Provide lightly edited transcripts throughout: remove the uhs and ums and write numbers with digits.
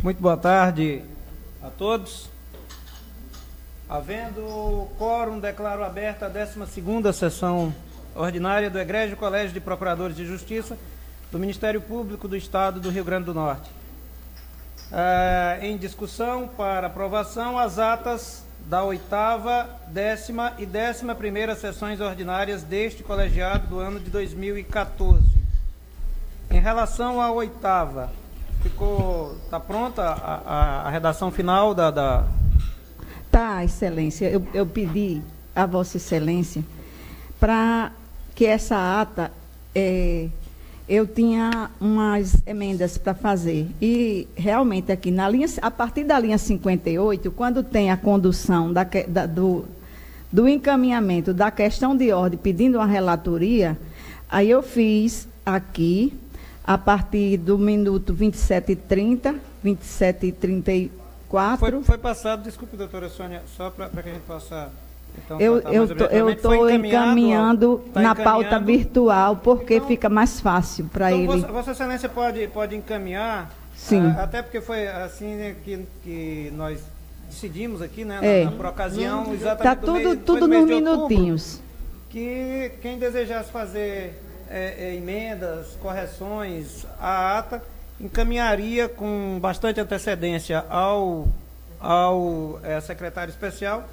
Muito boa tarde a todos. Havendo quórum, declaro aberta a 12ª sessão ordinária do Egrégio Colégio de Procuradores de Justiça do Ministério Público do Estado do Rio Grande do Norte. Em discussão para aprovação as atas da 8ª, 10ª e 11ª sessões ordinárias deste colegiado do ano de 2014. Em relação à 8ª, está pronta a redação final da... Tá, Excelência. Eu pedi a Vossa Excelência para que essa ata, eu tinha umas emendas para fazer. E, realmente, aqui, a partir da linha 58, quando tem a condução do encaminhamento da questão de ordem pedindo uma relatoria, aí eu fiz aqui, a partir do minuto 27h30, 27h34. Foi passado, desculpe, doutora Sônia, só para que a gente possa... Então, eu estou encaminhando na pauta virtual, porque então, fica mais fácil para ele. Vossa Excelência pode encaminhar? Sim. Até porque foi assim que nós decidimos aqui, né, por ocasião, exatamente está tudo nos minutinhos. Outubro, que quem desejasse fazer emendas, correções à ata, encaminharia com bastante antecedência ao secretário especial,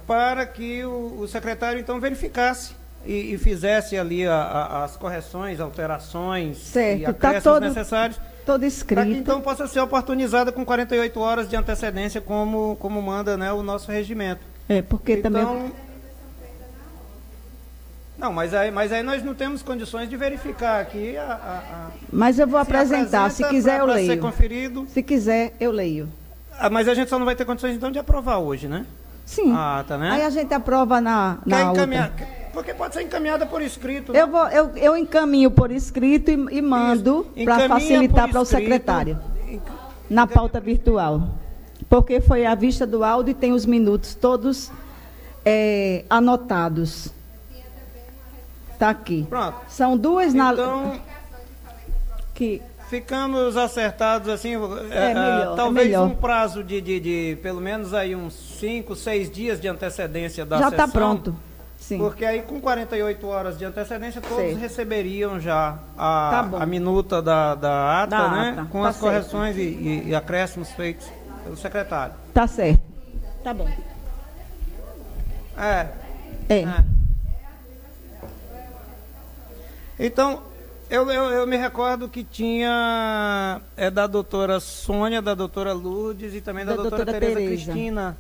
para que o secretário, então, verificasse e fizesse ali as correções, alterações certo, e acréscimos necessários. Todo escrito. Para que, então, possa ser oportunizada com 48 horas de antecedência, como manda, né, o nosso regimento. Porque então, também... Não, mas aí nós não temos condições de verificar aqui Mas eu vou apresentar, se quiser eu leio. Ser conferido. Se quiser, eu leio. Mas a gente só não vai ter condições, então, de aprovar hoje, né? Sim. Né? Aí a gente aprova na outra. Porque pode ser encaminhada por escrito. Né? Eu encaminho por escrito e mando para facilitar para o secretário. Na pauta virtual. Porque foi à vista do áudio e tem os minutos todos anotados. Está aqui. Pronto. São duas então, ficamos acertados assim, talvez um prazo de pelo menos aí uns 5, 6 dias de antecedência da sessão. Já está pronto. Sim. Porque aí com 48 horas de antecedência todos receberiam já a minuta da ata, né? Com as correções e acréscimos feitos pelo secretário. Tá certo. Tá bom. Então, eu me recordo que tinha da doutora Sônia, da doutora Lourdes e também da doutora Tereza Cristina.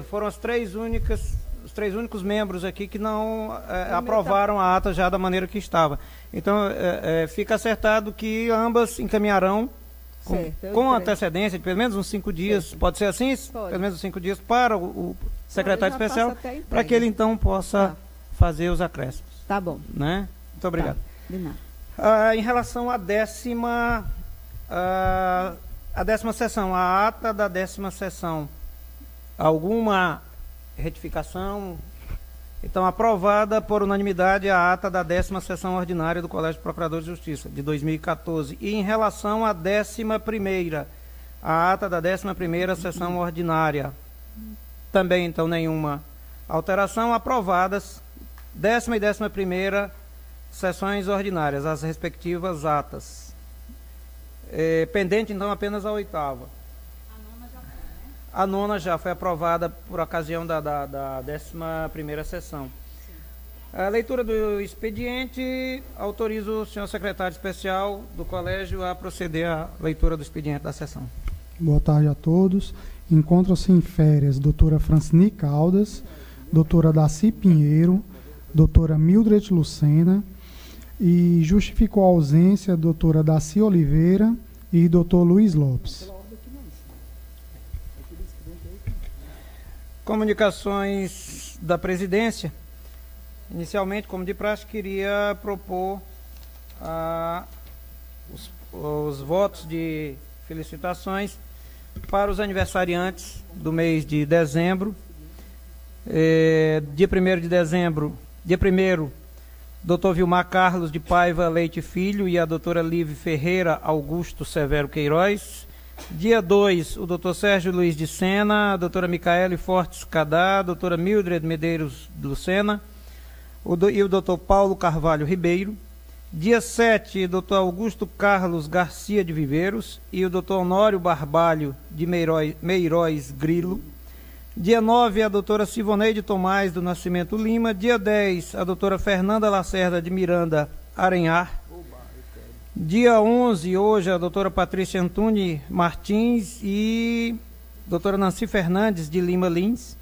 Foram os três únicos membros aqui que não aprovaram a ata já da maneira que estava. Então, fica acertado que ambas encaminharão com antecedência de pelo menos uns 5 dias, pode ser assim? Pode. Pelo menos uns 5 dias para o secretário especial, para que ele então possa fazer os acréscimos. Tá bom. Né? Muito obrigado. Tá. De nada. Em relação à 10ª sessão, a ata da 10ª sessão, alguma retificação? Então, aprovada por unanimidade a ata da 10ª sessão ordinária do Colégio de Procuradores de Justiça, de 2014. E em relação à 11ª, a ata da 11ª sessão ordinária, também, então, nenhuma alteração. Aprovadas 10ª e 11ª sessões ordinárias, as respectivas atas. Pendente, então, apenas a 8ª. A 9ª já foi, né? A 9ª já foi aprovada por ocasião da 11ª sessão. Sim. A leitura do expediente, autorizo o senhor secretário especial do colégio a proceder à leitura do expediente da sessão. Boa tarde a todos. Encontram-se em férias doutora Francine Caldas, doutora Daci Pinheiro, doutora Mildred Lucena, e justificou a ausência a doutora Daci Oliveira e doutor Luiz Lopes. Comunicações da presidência. Inicialmente, como de praxe, queria propor os votos de felicitações para os aniversariantes do mês de dezembro. Dia 1º de dezembro, dia 1º, Dr. Vilmar Carlos de Paiva Leite Filho e a doutora Live Ferreira Augusto Severo Queiroz. Dia 2, o doutor Sérgio Luiz de Sena, a doutora Micaele Fortes Cadá, a doutora Mildred Medeiros Lucena e o doutor Paulo Carvalho Ribeiro. Dia 7, o doutor Augusto Carlos Garcia de Viveiros e o doutor Honório Barbalho de Meiróis Grilo. Dia 9, a doutora Sivoneide Tomás do Nascimento Lima. Dia 10, a doutora Fernanda Lacerda de Miranda Arenhar. Dia 11, hoje, a doutora Patrícia Antuni Martins e doutora Nancy Fernandes de Lima Lins.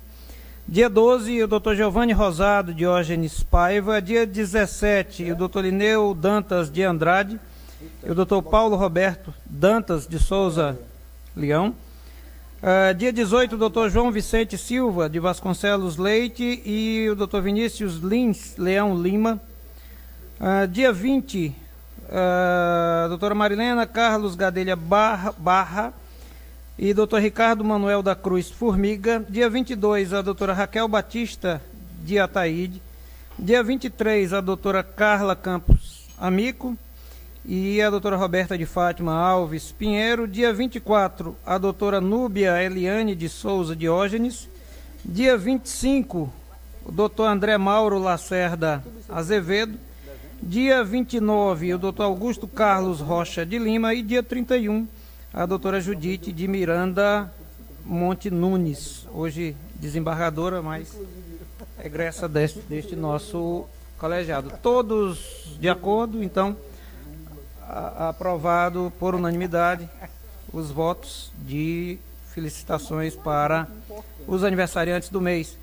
Dia 12, o doutor Giovanni Rosado Diógenes Paiva. Dia 17, o doutor Lineu Dantas de Andrade e o doutor Paulo Roberto Dantas de Souza Leão. Dia 18, o doutor João Vicente Silva de Vasconcelos Leite e o doutor Vinícius Lins Leão Lima. Dia 20, a doutora Marilena Carlos Gadelha Barra e doutor Ricardo Manuel da Cruz Formiga. Dia 22, a doutora Raquel Batista de Ataíde. Dia 23, a doutora Carla Campos Amico e a doutora Roberta de Fátima Alves Pinheiro. Dia 24, a doutora Núbia Eliane de Souza Diógenes. Dia 25, o doutor André Mauro Lacerda Azevedo. Dia 29, o doutor Augusto Carlos Rocha de Lima. E dia 31, a doutora Judite de Miranda Monte Nunes, hoje desembargadora, mas egressa deste nosso colegiado. Todos de acordo, então, aprovado por unanimidade os votos de felicitações para os aniversariantes do mês.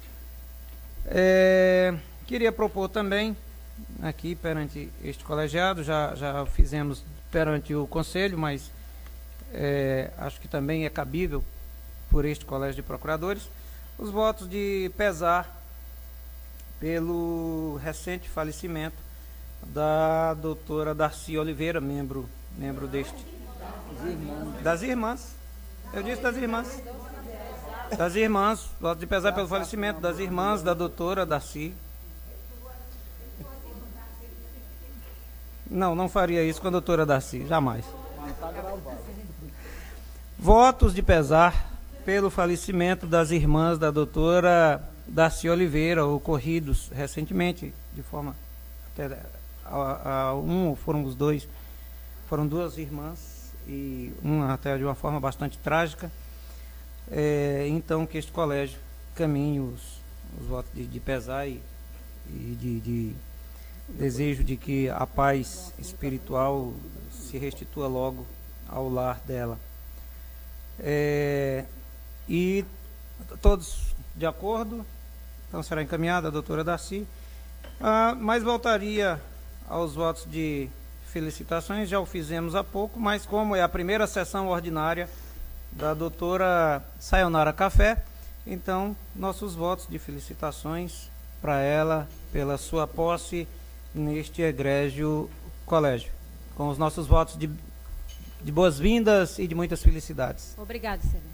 Queria propor também, aqui perante este colegiado, já fizemos perante o Conselho, mas acho que também é cabível por este Colégio de Procuradores, os votos de pesar pelo recente falecimento da doutora Darcy Oliveira, membro deste... Das irmãs. Eu disse das irmãs. Das irmãs. Voto de pesar pelo falecimento das irmãs da doutora Darcy. Não faria isso com a doutora Darcy, jamais. Votos de pesar pelo falecimento das irmãs da doutora Darcy Oliveira, ocorridos recentemente, de forma até foram os dois, foram duas irmãs e uma até de uma forma bastante trágica. Então que este colégio caminhe os votos de pesar e de desejo de que a paz espiritual se restitua logo ao lar dela. E todos de acordo, então será encaminhada a doutora Darcy. Mas voltaria aos votos de felicitações, já o fizemos há pouco, mas como é a primeira sessão ordinária da doutora Sayonara Café, então nossos votos de felicitações para ela pela sua posse neste egrégio colégio, com os nossos votos de boas-vindas e de muitas felicidades. Obrigada, Excelência.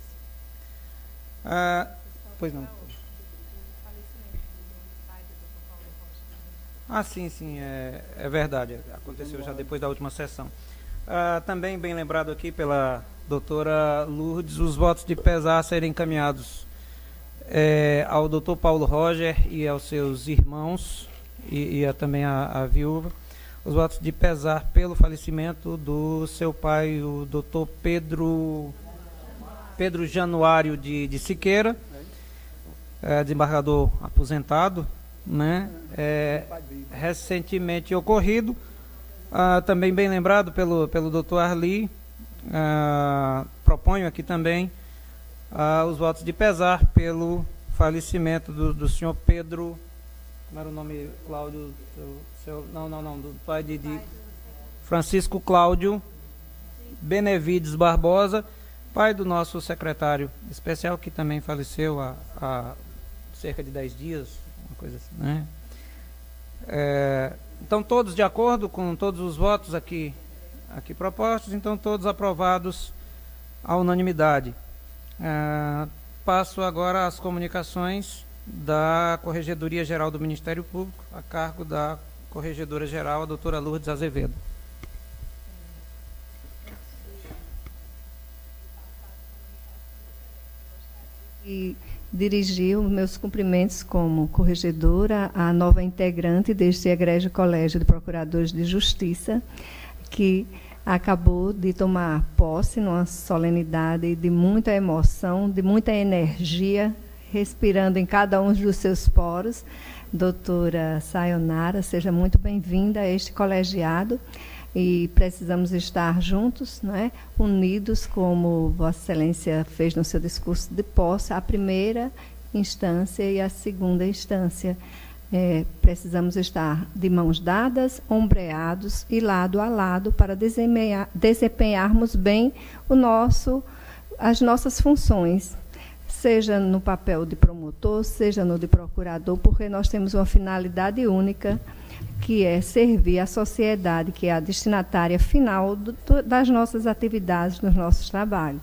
Pois não. Sim, é verdade, aconteceu já depois da última sessão. Também bem lembrado aqui pela doutora Lourdes, os votos de pesar serem encaminhados ao doutor Paulo Roger e aos seus irmãos e também a viúva, os votos de pesar pelo falecimento do seu pai, o doutor Pedro Januário de Siqueira, desembargador aposentado, né? Recentemente ocorrido. Também bem lembrado pelo doutor Arli. Proponho aqui também os votos de pesar pelo falecimento do senhor Pedro, como era o nome, Cláudio, do pai de Francisco Cláudio Benevides Barbosa, pai do nosso secretário especial, que também faleceu há cerca de 10 dias, uma coisa assim, né? Então, todos de acordo com todos os votos aqui propostos, então todos aprovados à unanimidade. Passo agora às comunicações da Corregedoria Geral do Ministério Público, a cargo da Corregedora Geral, a doutora Lourdes Azevedo. E dirigiu meus cumprimentos como corregedora à nova integrante deste egrégio Colégio de Procuradores de Justiça, que acabou de tomar posse numa solenidade de muita emoção, de muita energia, respirando em cada um dos seus poros. Doutora Sayonara, seja muito bem-vinda a este colegiado, e precisamos estar juntos, né, unidos, como Vossa Excelência fez no seu discurso de posse, a primeira instância e a segunda instância. Precisamos estar de mãos dadas, ombreados e lado a lado para desempenharmos bem as nossas funções, seja no papel de promotor, seja no de procurador, porque nós temos uma finalidade única, que é servir a sociedade, que é a destinatária final das nossas atividades, dos nossos trabalhos.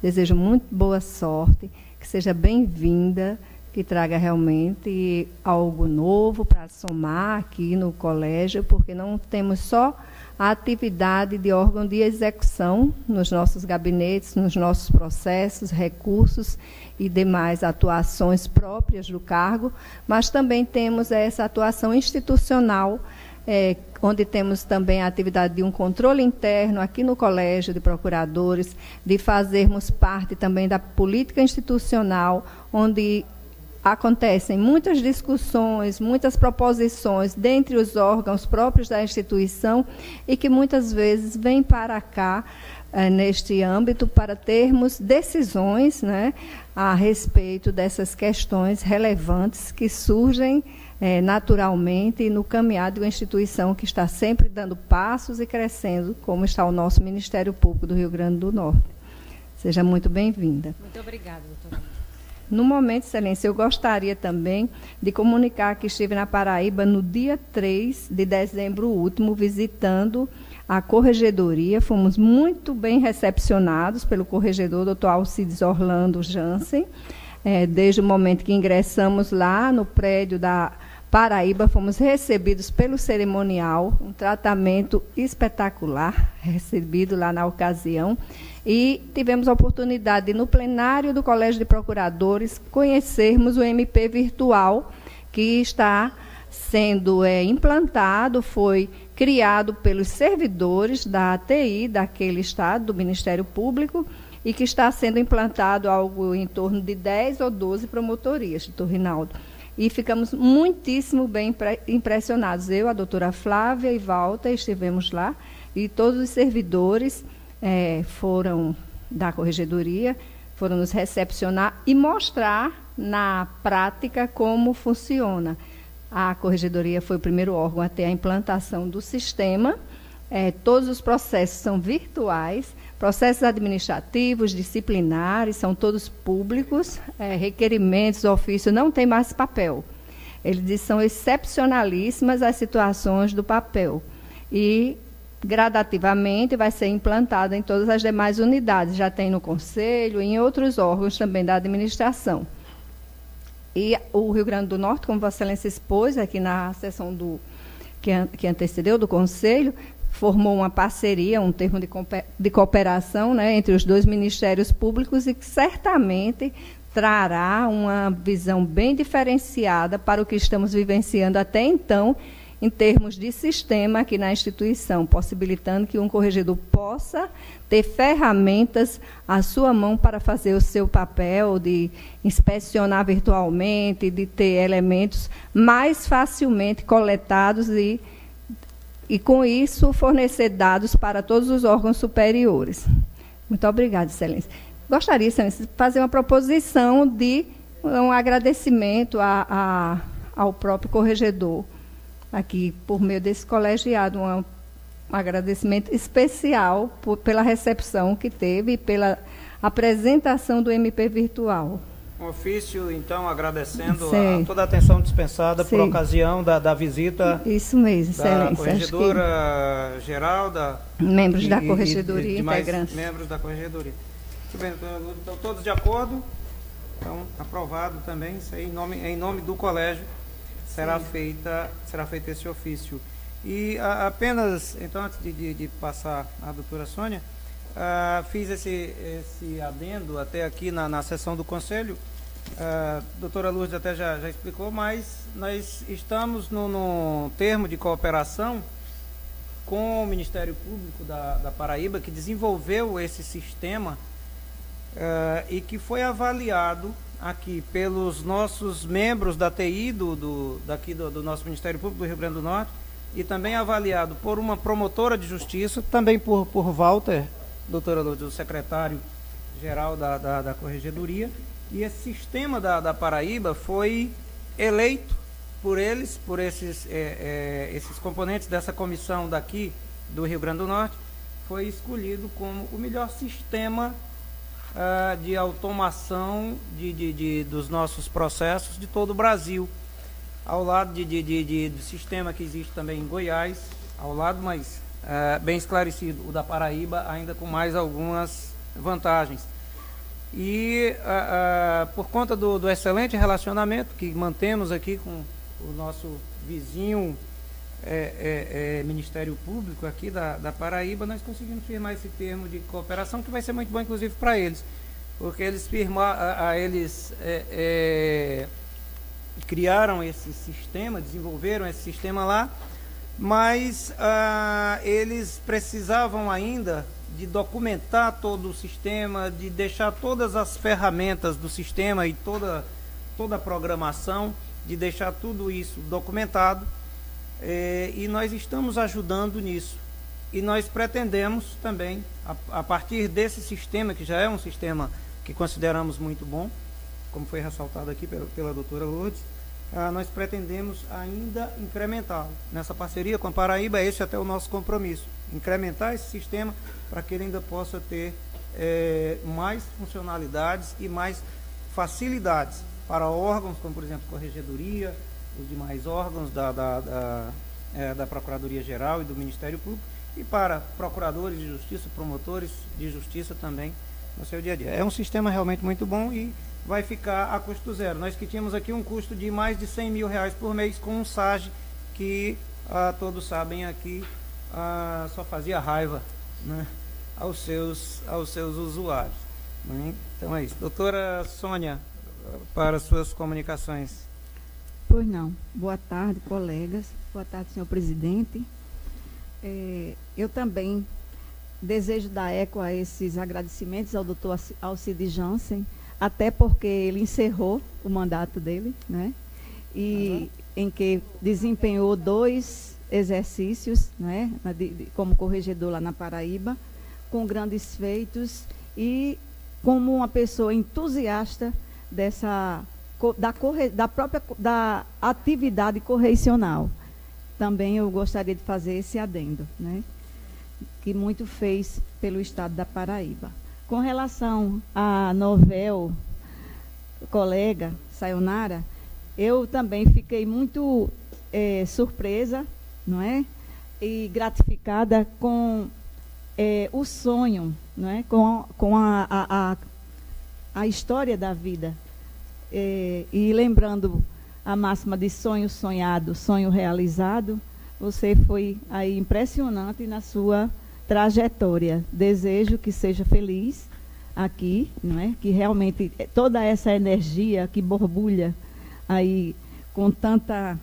Desejo muito boa sorte, que seja bem-vinda, que traga realmente algo novo para somar aqui no colégio, porque não temos só a atividade de órgão de execução nos nossos gabinetes, nos nossos processos, recursos e demais atuações próprias do cargo, mas também temos essa atuação institucional, onde temos também a atividade de um controle interno aqui no Colégio de Procuradores, de fazermos parte também da política institucional, onde acontecem muitas discussões, muitas proposições dentre os órgãos próprios da instituição e que muitas vezes vêm para cá, neste âmbito, para termos decisões, né, a respeito dessas questões relevantes que surgem naturalmente no caminhar de uma instituição que está sempre dando passos e crescendo, como está o nosso Ministério Público do Rio Grande do Norte. Seja muito bem-vinda. Muito obrigada, doutora. No momento, Excelência, eu gostaria também de comunicar que estive na Paraíba no dia 3 de dezembro último, visitando a corregedoria. Fomos muito bem recepcionados pelo corregedor, doutor Alcides Orlando Jansen. Desde o momento que ingressamos lá no prédio da Paraíba, fomos recebidos pelo cerimonial, um tratamento espetacular recebido lá na ocasião. E tivemos a oportunidade de, no plenário do Colégio de Procuradores, conhecermos o MP virtual, que está sendo implantado, foi criado pelos servidores da ATI daquele estado, do Ministério Público, e que está sendo implantado algo em torno de 10 ou 12 promotorias, doutor Rinaldo. E ficamos muitíssimo bem impressionados. Eu, a doutora Flávia e Walter estivemos lá, e todos os servidores foram da corregedoria, foram nos recepcionar e mostrar na prática como funciona. A corregedoria foi o primeiro órgão a ter a implantação do sistema. Todos os processos são virtuais, processos administrativos, disciplinares, são todos públicos, requerimentos, ofício, não tem mais papel. Eles são excepcionalíssimas as situações do papel. E gradativamente vai ser implantado em todas as demais unidades, já tem no Conselho e em outros órgãos também da administração. E o Rio Grande do Norte, como Vossa Excelência expôs aqui na sessão que antecedeu do Conselho, formou uma parceria, um termo de cooperação, né, entre os dois ministérios públicos e que certamente trará uma visão bem diferenciada para o que estamos vivenciando até então, em termos de sistema aqui na instituição, possibilitando que um corregedor possa ter ferramentas à sua mão para fazer o seu papel de inspecionar virtualmente, de ter elementos mais facilmente coletados e com isso fornecer dados para todos os órgãos superiores. Muito obrigada, Excelência. Gostaria, Excelência, de fazer uma proposição de um agradecimento ao próprio corregedor, aqui, por meio desse colegiado, um agradecimento especial pela recepção que teve e pela apresentação do MP virtual. Um ofício, então, agradecendo a toda a atenção dispensada por ocasião da visita. Isso mesmo, Excelência. Da corregedora geral, membros da corregedoria, integrantes. Membros da corregedoria. Muito bem, então, todos de acordo? Então, aprovado também, isso aí, em nome do colégio, será feito esse ofício. E apenas, então, antes de passar à doutora Sônia, fiz esse adendo até aqui na sessão do Conselho, A doutora Lourdes até já explicou, mas nós estamos no termo de cooperação com o Ministério Público da Paraíba, que desenvolveu esse sistema e que foi avaliado aqui pelos nossos membros da TI daqui do nosso Ministério Público do Rio Grande do Norte, e também avaliado por uma promotora de justiça, também por Walter, doutora Lourdes, o secretário-geral da Corregedoria. E esse sistema da Paraíba foi eleito por esses componentes dessa comissão daqui do Rio Grande do Norte, foi escolhido como o melhor sistema de automação dos nossos processos de todo o Brasil, ao lado do sistema que existe também em Goiás, ao lado, mas bem esclarecido, o da Paraíba, ainda com mais algumas vantagens. E por conta do excelente relacionamento que mantemos aqui com o nosso vizinho Ministério Público aqui da Paraíba, nós conseguimos firmar esse termo de cooperação, que vai ser muito bom, inclusive, para eles, porque eles criaram esse sistema, desenvolveram esse sistema lá, mas eles precisavam ainda de documentar todo o sistema, de deixar todas as ferramentas do sistema e toda a programação, de deixar tudo isso documentado, e nós estamos ajudando nisso. E nós pretendemos também, a partir desse sistema, que já é um sistema que consideramos muito bom, como foi ressaltado aqui pela doutora Lourdes, nós pretendemos ainda incrementá-lo. Nessa parceria com a Paraíba, esse é até o nosso compromisso, incrementar esse sistema para que ele ainda possa ter mais funcionalidades e mais facilidades para órgãos, como, por exemplo, Corregedoria, os demais órgãos da Procuradoria-Geral e do Ministério Público, e para procuradores de justiça, promotores de justiça também no seu dia a dia. É um sistema realmente muito bom e vai ficar a custo zero. Nós que tínhamos aqui um custo de mais de R$100 mil por mês com um SAG que todos sabem aqui só fazia raiva, né, aos seus usuários. Né? Então é isso. Doutora Sônia, para suas comunicações. Pois não. Boa tarde, colegas. Boa tarde, senhor presidente. Eu também desejo dar eco a esses agradecimentos ao doutor Alcides Jansen, até porque ele encerrou o mandato dele, né? E em que desempenhou 2 exercícios, né, como corregedor lá na Paraíba, com grandes feitos e como uma pessoa entusiasta da atividade correicional. Também eu gostaria de fazer esse adendo, né, que muito fez pelo estado da Paraíba. Com relação à novel colega Sayonara, eu também fiquei muito surpresa, não é? E gratificada com o sonho, não é? Com a história da vida. E lembrando a máxima de sonho sonhado, sonho realizado, você foi aí impressionante na sua trajetória. Desejo que seja feliz aqui, não é? Que realmente toda essa energia que borbulha aí com tanta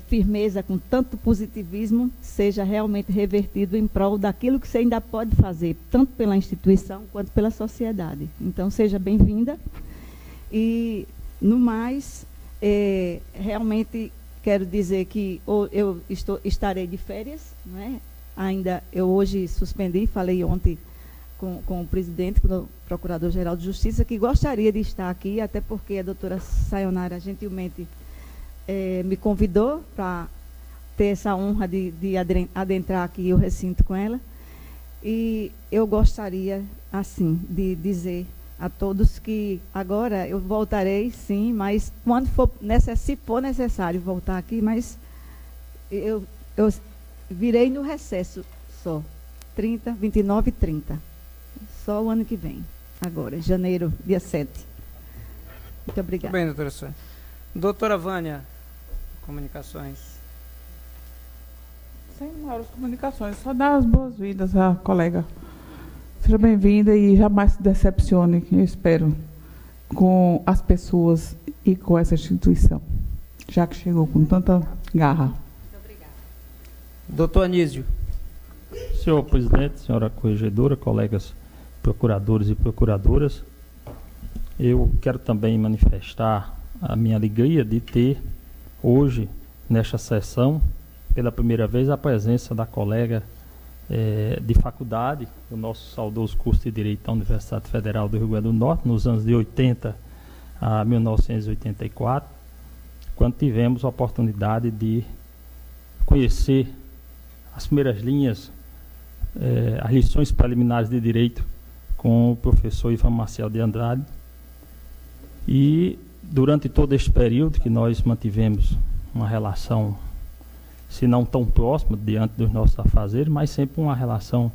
firmeza, com tanto positivismo, seja realmente revertido em prol daquilo que você ainda pode fazer, tanto pela instituição quanto pela sociedade. Então, seja bem-vinda. E, no mais, realmente quero dizer que eu estarei de férias, não é? Ainda eu hoje suspendi, falei ontem com o presidente, com o Procurador-Geral de Justiça, que gostaria de estar aqui, até porque a doutora Sayonara gentilmente me convidou para ter essa honra de adentrar aqui o recinto com ela. E eu gostaria, assim, de dizer a todos que agora eu voltarei, sim, mas quando se for necessário voltar aqui, mas eu virei no recesso só, 29 e 30. Só o ano que vem, agora, janeiro, dia 7. Muito obrigada. Muito bem, doutora Sônia. Doutora Vânia, comunicações. Sem maiores comunicações, só dar as boas-vindas à colega. Seja bem-vinda e jamais se decepcione, eu espero, com as pessoas e com essa instituição, já que chegou com tanta garra. Doutor Anísio. Senhor presidente, senhora corregedora, colegas procuradores e procuradoras, eu quero também manifestar a minha alegria de ter hoje, nesta sessão, pela primeira vez, a presença da colega de faculdade, do nosso saudoso curso de Direito da Universidade Federal do Rio Grande do Norte, nos anos de 80 a 1984, quando tivemos a oportunidade de conhecer as primeiras linhas, as lições preliminares de Direito com o professor Ivan Marcial de Andrade. E durante todo este período que nós mantivemos uma relação, se não tão próxima diante dos nossos afazeres, mas sempre uma relação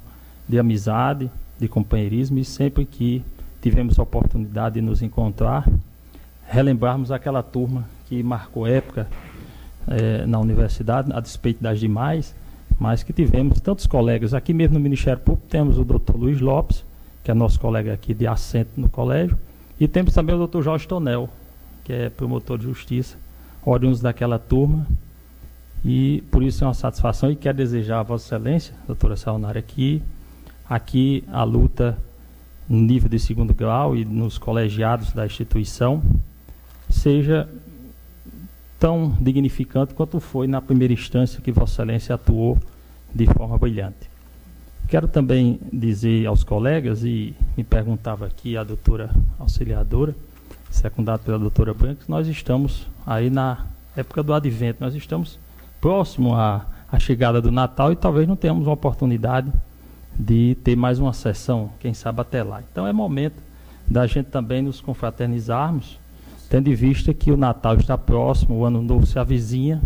de amizade, de companheirismo, e sempre que tivemos a oportunidade de nos encontrar, relembrarmos aquela turma que marcou época na universidade, a despeito das demais, mas que tivemos tantos colegas. Aqui mesmo no Ministério Público temos o doutor Luiz Lopes, que é nosso colega aqui de assento no colégio, e temos também o doutor Jorge Tonel, que é promotor de justiça, oriundos daquela turma, e por isso é uma satisfação, e quero desejar a Vossa Excelência, doutora Sayonara, que aqui a luta no nível de segundo grau e nos colegiados da instituição seja tão dignificante quanto foi na primeira instância que Vossa Excelência atuou de forma brilhante. Quero também dizer aos colegas, e me perguntava aqui a doutora auxiliadora, secundada pela doutora Branca, que nós estamos aí na época do advento, nós estamos próximo à chegada do Natal e talvez não tenhamos uma oportunidade de ter mais uma sessão, quem sabe até lá. Então é momento da gente também nos confraternizarmos, tendo em vista que o Natal está próximo, o Ano Novo se avizinha,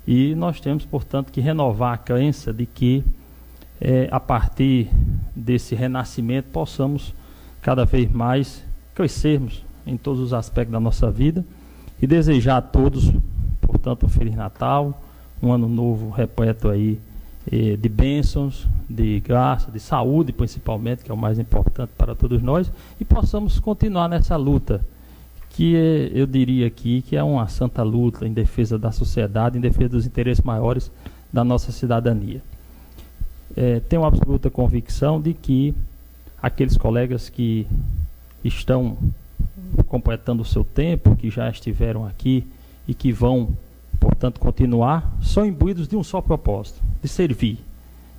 e nós temos, portanto, que renovar a crença de que a partir desse renascimento possamos cada vez mais crescermos em todos os aspectos da nossa vida, e desejar a todos, portanto, um Feliz Natal, um Ano Novo repleto aí de bênçãos, de graça, de saúde principalmente, que é o mais importante para todos nós, e possamos continuar nessa luta, que eu diria aqui que é uma santa luta em defesa da sociedade, em defesa dos interesses maiores da nossa cidadania. Tenho absoluta convicção de que aqueles colegas que estão completando o seu tempo, que já estiveram aqui e que vão, portanto, continuar, são imbuídos de um só propósito, de servir.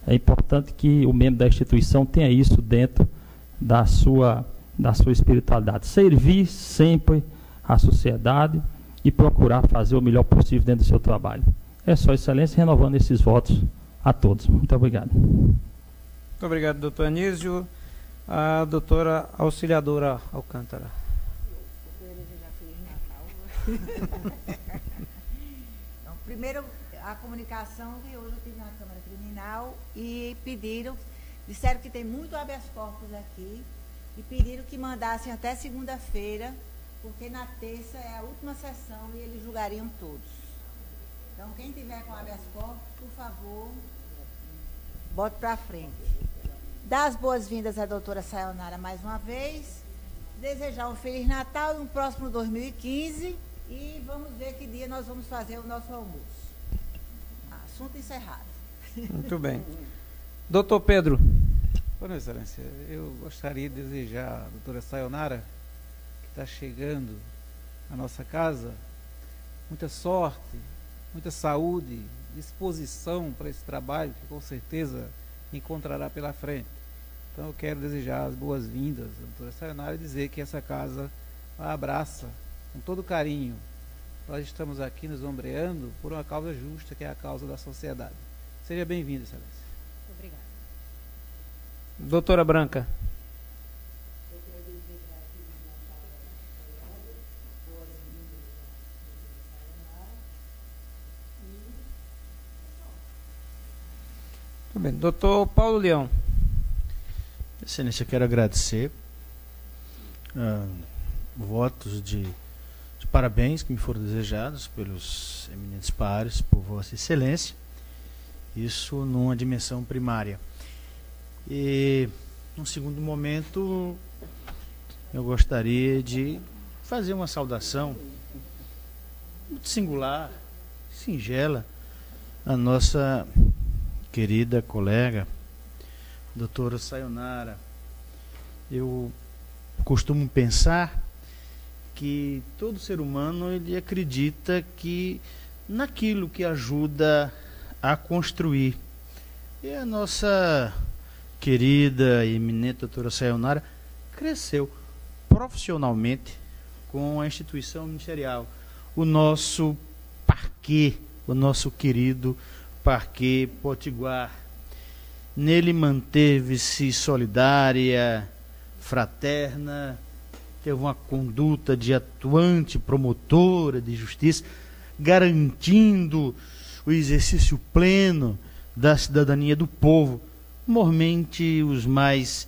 É importante que o membro da instituição tenha isso dentro da sua espiritualidade. Servir sempre à sociedade e procurar fazer o melhor possível dentro do seu trabalho. É só, Excelência, renovando esses votos a todos. Muito obrigado. Muito obrigado, doutor Anísio. A doutora auxiliadora Alcântara. Então, primeiro, a comunicação que hoje eu tive na Câmara Criminal e disseram que tem muito habeas corpus aqui e pediram que mandassem até segunda-feira, porque na terça é a última sessão e eles julgariam todos. Então, quem tiver com habeas corpus, por favor, bote para frente. Dar as boas-vindas à doutora Sayonara mais uma vez, desejar um Feliz Natal e um próximo 2015 e vamos ver que dia nós vamos fazer o nosso almoço. Assunto encerrado. Muito bem. Doutor Pedro. Boa noite, Excelência. Eu gostaria de desejar à doutora Sayonara, que está chegando à nossa casa, muita sorte, muita saúde, disposição para esse trabalho que com certeza encontrará pela frente. Então eu quero desejar as boas-vindas à doutora Sayonara e dizer que essa casa a abraça com todo carinho. Nós estamos aqui nos ombreando por uma causa justa, que é a causa da sociedade. Seja bem-vinda, Excelência. Obrigada. Doutora Branca. Muito bem. Doutor Paulo Leão. Excelência, eu quero agradecer votos de parabéns que me foram desejados pelos eminentes pares, por Vossa Excelência, isso numa dimensão primária. E, num segundo momento, eu gostaria de fazer uma saudação muito singular, singela, à nossa querida colega, doutora Sayonara. Eu costumo pensar que todo ser humano ele acredita que naquilo que ajuda a construir. E a nossa querida e eminente doutora Sayonara cresceu profissionalmente com a instituição ministerial, o nosso parquê, o nosso querido Parquê Potiguar. Nele manteve-se solidária, fraterna, teve uma conduta de atuante promotora de justiça, garantindo o exercício pleno da cidadania do povo, mormente os mais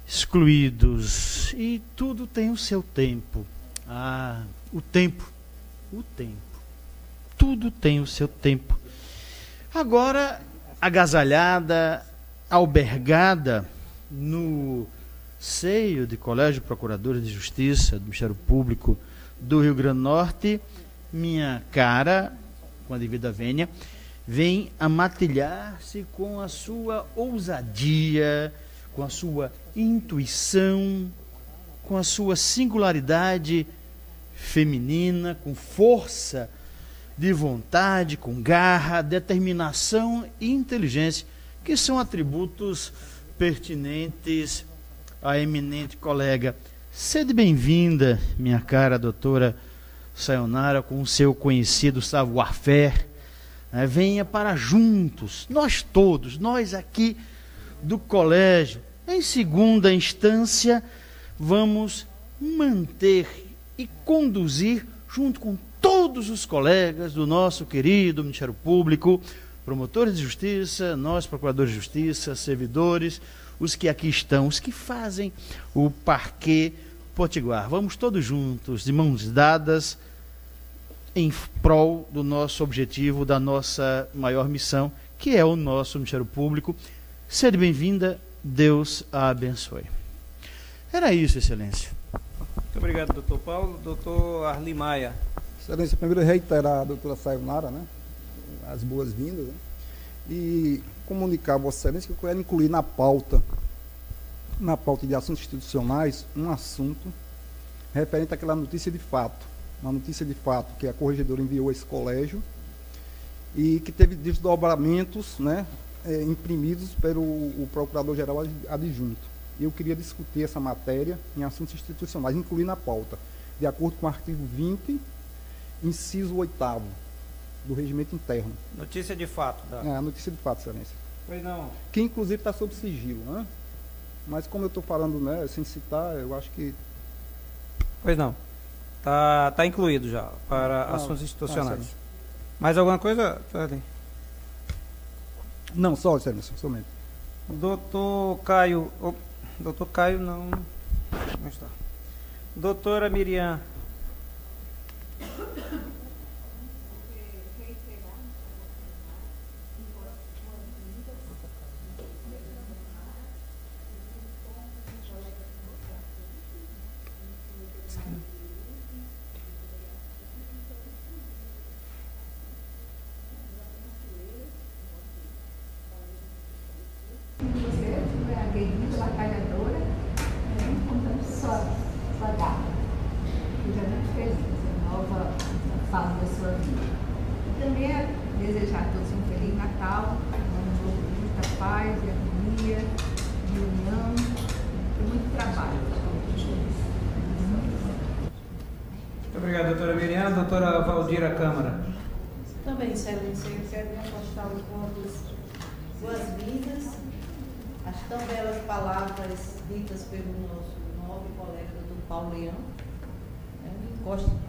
excluídos. E tudo tem o seu tempo. O tempo. Tudo tem o seu tempo. Agora, agasalhada, albergada no seio de Colégio de Procuradores de Justiça do Ministério Público do Rio Grande do Norte, minha cara, com a devida vênia, vem amatilhar-se com a sua ousadia, com a sua intuição, com a sua singularidade feminina, com força de vontade, com garra, determinação e inteligência, que são atributos pertinentes à eminente colega. Sede bem-vinda, minha cara doutora Sayonara, com o seu conhecido savoir-faire. Venha para juntos, nós todos, nós aqui do colégio, em segunda instância, vamos manter e conduzir, junto com todos os colegas do nosso querido Ministério Público, promotores de justiça, nós procuradores de justiça, servidores, os que aqui estão, os que fazem o Parquê Potiguar. Vamos todos juntos, de mãos dadas, em prol do nosso objetivo, da nossa maior missão, que é o nosso Ministério Público. Seja bem-vinda, Deus a abençoe. Era isso, Excelência. Muito obrigado, doutor Paulo. Doutor Arli Maia. Excelência, primeiro reiterar a doutora Sayonara, né, as boas-vindas, né, e comunicar a Vossa Excelência que eu quero incluir na pauta de assuntos institucionais, um assunto referente àquela notícia de fato, uma notícia de fato que a corregedora enviou a esse colégio e que teve desdobramentos, né, imprimidos pelo Procurador-Geral Adjunto. Eu queria discutir essa matéria em assuntos institucionais, incluir na pauta, de acordo com o artigo 20, inciso 8º do Regimento Interno. Notícia de fato. A notícia de fato, Excelência. Pois não. Que inclusive está sob sigilo, né? Mas como eu estou falando, né, sem citar, eu acho que... Pois não. Tá incluído já para assuntos institucionais. Mais alguma coisa, Ferdinand? Não, só, Excelência, somente. Doutor Caio... Doutor Caio não está. Doutora Miriam. Doutora Valdira Câmara. Também, Excelência, eu quero me apostar os votos boas-vindas, as tão belas palavras ditas pelo nosso nobre colega, doutor Paulo Leão.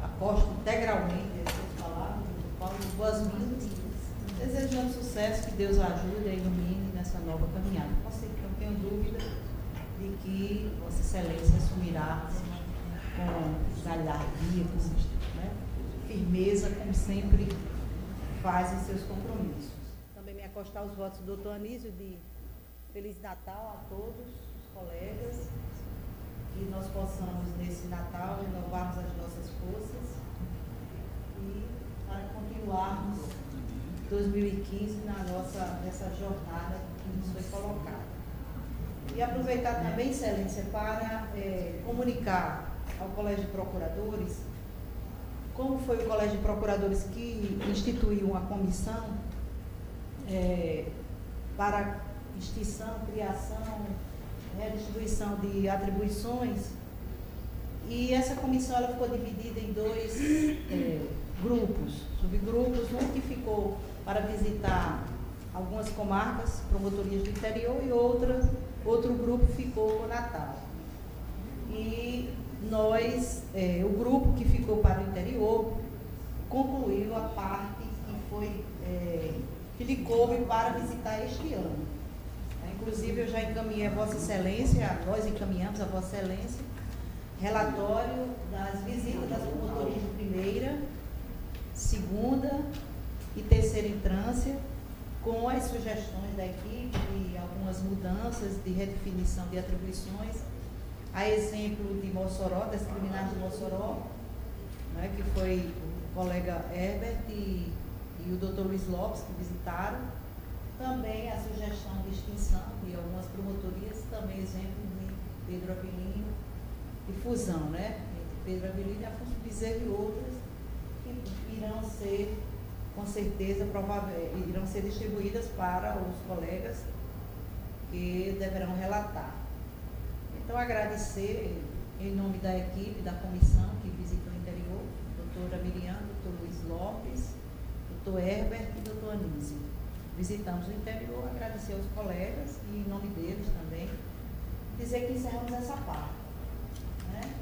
Aposto integralmente essas palavras, doutor Paulo, boas-vindas, desejando sucesso, que Deus ajude e ilumine nessa nova caminhada. Não tenho dúvida de que Vossa Excelência assumirá com galhardia, com firmeza, como sempre faz em seus compromissos. Também me acostar os votos do doutor Anísio de Feliz Natal a todos os colegas que nós possamos, nesse Natal, renovarmos as nossas forças e para continuarmos 2015 nessa jornada que nos foi colocada. E aproveitar também, Excelência, para comunicar ao Colégio de Procuradores como foi o Colégio de Procuradores que instituiu uma comissão para extinção, criação, redistribuição de atribuições, e essa comissão ela ficou dividida em dois grupos, subgrupos, um que ficou para visitar algumas comarcas, promotorias do interior, e outro grupo ficou com Natal. E nós, o grupo que ficou para o interior, concluiu a parte que lhe coube para visitar este ano. Inclusive, eu já encaminhei a Vossa Excelência, nós encaminhamos a Vossa Excelência, relatório das visitas das promotorias de primeira, segunda e terceira entrância, com as sugestões da equipe e algumas mudanças de redefinição de atribuições, a exemplo de Mossoró, das criminais de Mossoró, né, que foi o colega Herbert e o Dr. Luiz Lopes que visitaram. Também a sugestão de extinção de algumas promotorias, também exemplo de Pedro Avelino e fusão, né, entre Pedro Avelino e Afonso Bezerra e outras, que irão ser, com certeza, irão ser distribuídas para os colegas que deverão relatar. Então, agradecer em nome da equipe, da comissão que visitou o interior, doutora Miriam, doutor Luiz Lopes, doutor Herbert e doutor Anísio. Visitamos o interior, agradecer aos colegas e em nome deles também, dizer que encerramos essa parte. Né?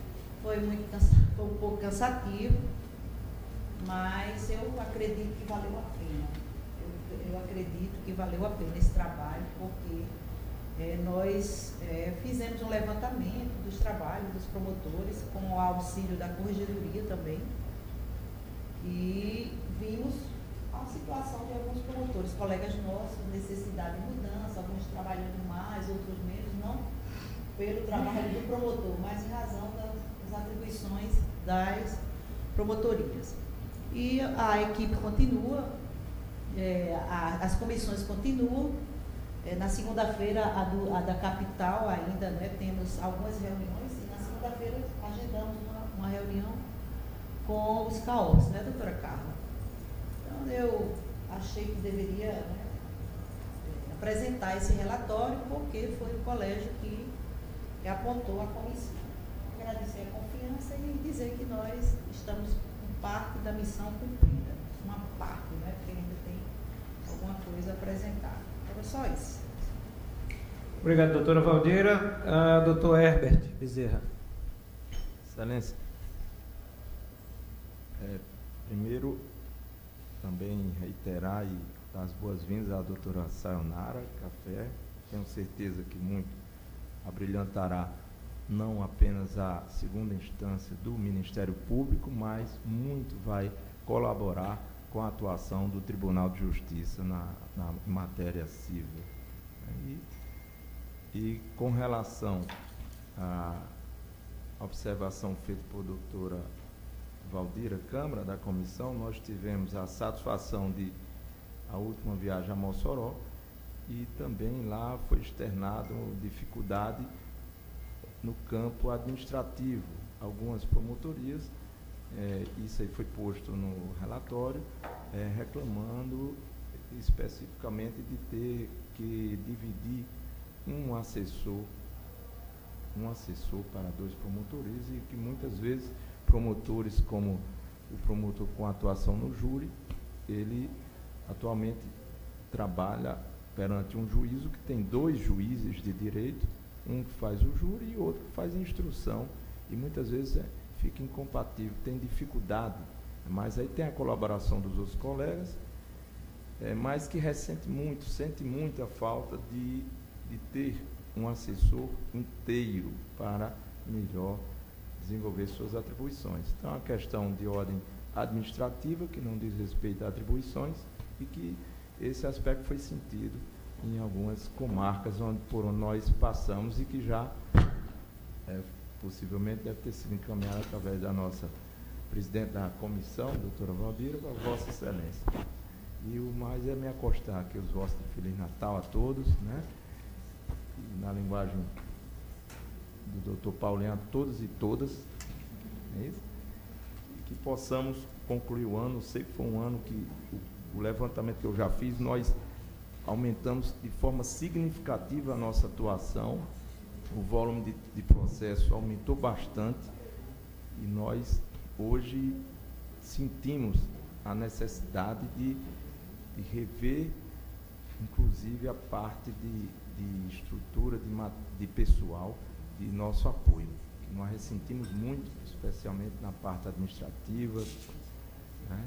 Foi um pouco cansativo, mas eu acredito que valeu a pena. Eu acredito que valeu a pena esse trabalho, porque nós fizemos um levantamento dos trabalhos dos promotores, com o auxílio da Corregedoria também, e vimos a situação de alguns promotores, colegas nossos, necessidade de mudança, alguns trabalhando mais, outros menos, não pelo trabalho do promotor, mas em razão das atribuições das promotorias. E a equipe continua, as comissões continuam. Na segunda-feira, a da capital ainda, né, temos algumas reuniões, e na segunda-feira agendamos uma reunião com os CAOs, né, doutora Carla? Então, eu achei que deveria, né, apresentar esse relatório, porque foi o colégio que apontou a comissão. Agradecer a confiança e dizer que nós estamos com parte da missão cumprida. Uma parte, né, porque ainda tem alguma coisa a apresentar. Era só isso. Obrigado, doutora Valdeira. Doutor Herbert Bezerra. Excelência, primeiro também reiterar e dar as boas-vindas à doutora Sayonara Café. Tenho certeza que muito abrilhantará não apenas a segunda instância do Ministério Público, mas muito vai colaborar com a atuação do Tribunal de Justiça na matéria civil. E com relação à observação feita por doutora Valdira Câmara, da comissão, nós tivemos a satisfação de a última viagem a Mossoró, e também lá foi externado dificuldade no campo administrativo. Algumas promotorias, isso aí foi posto no relatório, reclamando especificamente de ter que dividir um assessor para 2 promotores, e que muitas vezes promotores, como o promotor com atuação no júri, ele atualmente trabalha perante um juízo que tem 2 juízes de direito, um que faz o júri e outro que faz a instrução, e muitas vezes fica incompatível, tem dificuldade, mas aí tem a colaboração dos outros colegas, mas que sente muito a falta de ter um assessor inteiro para melhor desenvolver suas atribuições. Então, é uma questão de ordem administrativa, que não diz respeito a atribuições, e que esse aspecto foi sentido em algumas comarcas por onde nós passamos, e que já possivelmente deve ter sido encaminhada através da nossa presidente da comissão, doutora Valdira, para Vossa Excelência. E o mais é me acostar aqui os votos de Feliz Natal a todos, né? E na linguagem do doutor Paulinho, a todos e todas, é isso? E que possamos concluir o ano. Sei que foi um ano que o levantamento que eu já fiz, nós aumentamos de forma significativa a nossa atuação, o volume de processo aumentou bastante e nós hoje sentimos a necessidade de rever, inclusive, a parte de estrutura, de pessoal, de nosso apoio. Nós ressentimos muito, especialmente na parte administrativa, né?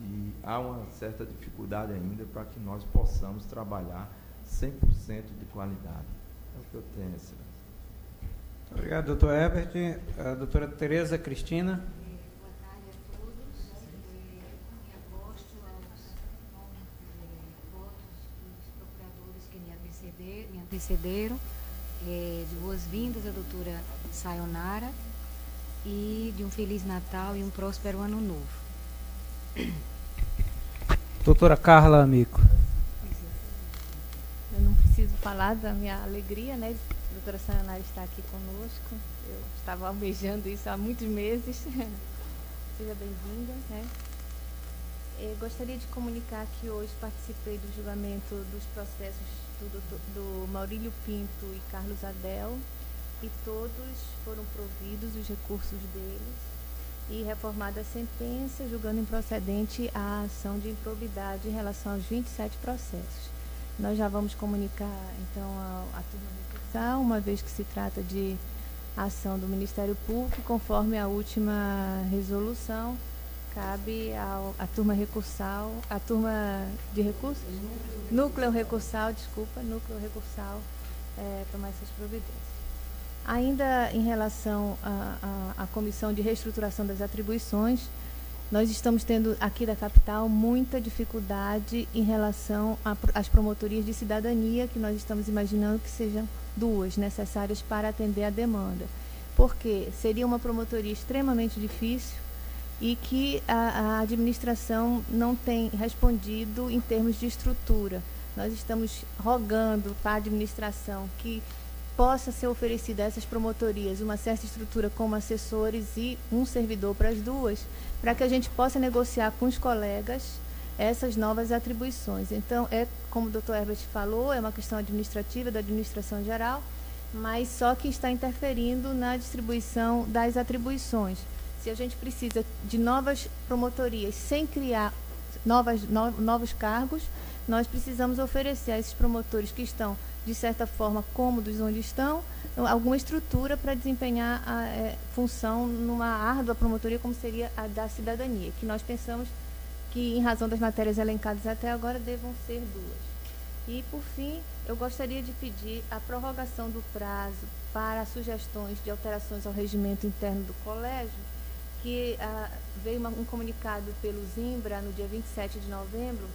E há uma certa dificuldade ainda para que nós possamos trabalhar 100% de qualidade. É o que eu tenho, excelência. Obrigado, doutor Herbert. A doutora Tereza Cristina. Boa tarde a todos. Me aposto aos votos dos procuradores que me antecederam. De boas-vindas à doutora Sayonara e de um Feliz Natal e um próspero Ano Novo. Doutora Carla Amico. Eu não preciso falar da minha alegria, né? A doutora Sayonara está aqui conosco. Eu estava almejando isso há muitos meses. Seja bem-vinda, né? Eu gostaria de comunicar que hoje participei do julgamento dos processos do Maurílio Pinto e Carlos Adel, e todos foram providos os recursos deles e reformada a sentença, julgando improcedente a ação de improbidade em relação aos 27 processos. Nós já vamos comunicar, então, à turma recursal, uma vez que se trata de ação do Ministério Público, conforme a última resolução, cabe à turma recursal, à turma de recursos? Núcleo recursal, tomar essas providências. Ainda em relação à Comissão de Reestruturação das Atribuições, nós estamos tendo aqui da capital muita dificuldade em relação às promotorias de cidadania, que nós estamos imaginando que sejam 2 necessárias para atender a demanda. Porque seria uma promotoria extremamente difícil e que a administração não tem respondido em termos de estrutura. Nós estamos rogando para a administração que possa ser oferecida a essas promotorias uma certa estrutura como assessores e um servidor para as 2, para que a gente possa negociar com os colegas essas novas atribuições. Então, como o doutor Herbert falou, é uma questão administrativa da administração geral, mas só que está interferindo na distribuição das atribuições. Se a gente precisa de novas promotorias sem criar novos cargos, nós precisamos oferecer a esses promotores que estão, de certa forma, cômodos onde estão, alguma estrutura para desempenhar a função numa árdua promotoria como seria a da cidadania, que nós pensamos que, em razão das matérias elencadas até agora, devam ser 2. E, por fim, eu gostaria de pedir a prorrogação do prazo para sugestões de alterações ao regimento interno do colégio, que veio um comunicado pelo Zimbra no dia 27 de novembro,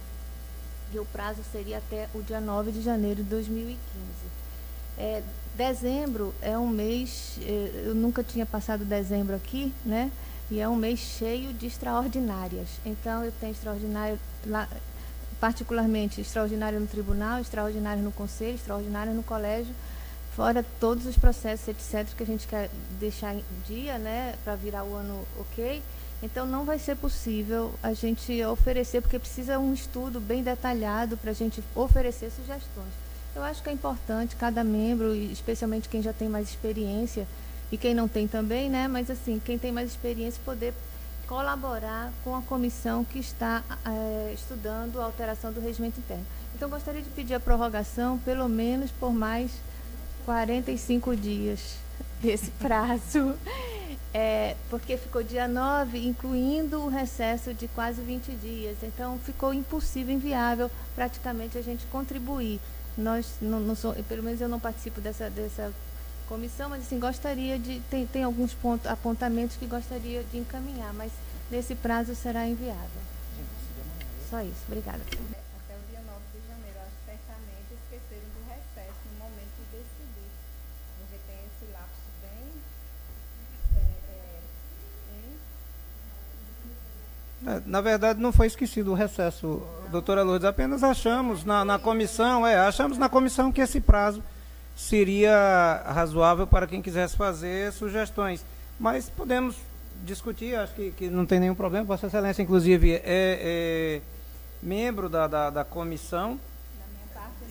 e o prazo seria até o dia 9 de janeiro de 2015. Dezembro é um mês, eu nunca tinha passado dezembro aqui, né? E é um mês cheio de extraordinárias. Então, eu tenho extraordinário, particularmente extraordinário no tribunal, extraordinário no conselho, extraordinário no colégio, fora todos os processos, etc., que a gente quer deixar em dia, né, para virar o ano ok. Então, não vai ser possível a gente oferecer, porque precisa um estudo bem detalhado para a gente oferecer sugestões. Eu acho que é importante cada membro, especialmente quem já tem mais experiência, e quem não tem também, né? Mas, assim, quem tem mais experiência, poder colaborar com a comissão que está estudando a alteração do regimento interno. Então, gostaria de pedir a prorrogação, pelo menos por mais 45 dias desse prazo. Porque ficou dia 9, incluindo o recesso de quase 20 dias. Então, ficou impossível, inviável, praticamente, a gente contribuir. Nós, pelo menos eu não participo dessa comissão, mas assim, gostaria de... Tem alguns apontamentos que gostaria de encaminhar, mas nesse prazo será inviável. Só isso. Obrigada. Até o dia 9 de janeiro. Acho que certamente esqueceram do recesso no momento de decidir. Porque tem esse lapso bem Na verdade, não foi esquecido o recesso, doutora Lourdes. Apenas achamos na comissão que esse prazo seria razoável para quem quisesse fazer sugestões. Mas podemos discutir, acho que não tem nenhum problema. Vossa Excelência, inclusive, é membro da comissão.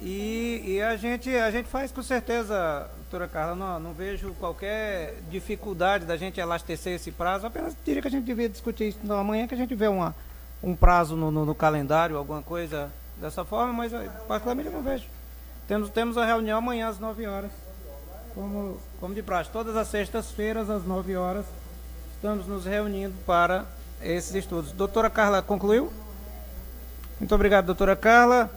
E a gente faz com certeza, doutora Carla, não vejo qualquer dificuldade da gente elastecer esse prazo. Apenas diria que a gente devia discutir isso amanhã, que a gente vê um prazo no calendário, alguma coisa dessa forma, mas particularmente eu não vejo. Temos a reunião amanhã às 9 horas, como de praxe. Todas as sextas-feiras, às 9 horas, estamos nos reunindo para esses estudos. Doutora Carla, concluiu? Muito obrigado, doutora Carla.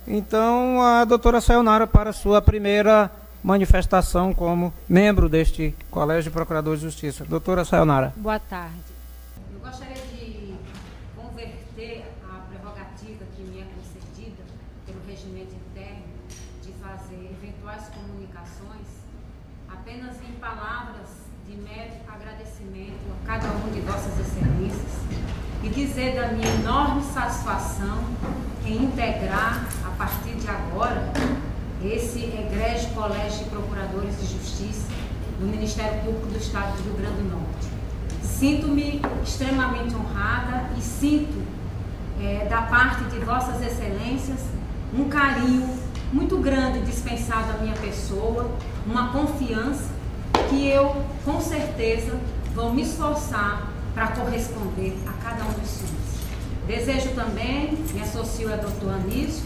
Então, a doutora Sayonara para a sua primeira manifestação como membro deste Colégio de Procuradores de Justiça. Doutora Sayonara. Boa tarde. Eu gostaria de converter a prerrogativa que me é concedida pelo regimento interno de fazer eventuais comunicações apenas em palavras de mero agradecimento a cada um de vossas excelências e dizer da minha enorme satisfação em integrar, a partir de agora, esse egrégio Colégio de Procuradores de Justiça do Ministério Público do Estado do Rio Grande do Norte. Sinto-me extremamente honrada e sinto, da parte de vossas excelências, um carinho muito grande dispensado à minha pessoa, uma confiança que eu, com certeza, vou me esforçar para corresponder a cada um dos senhores. Desejo também, me associo a doutor Anísio,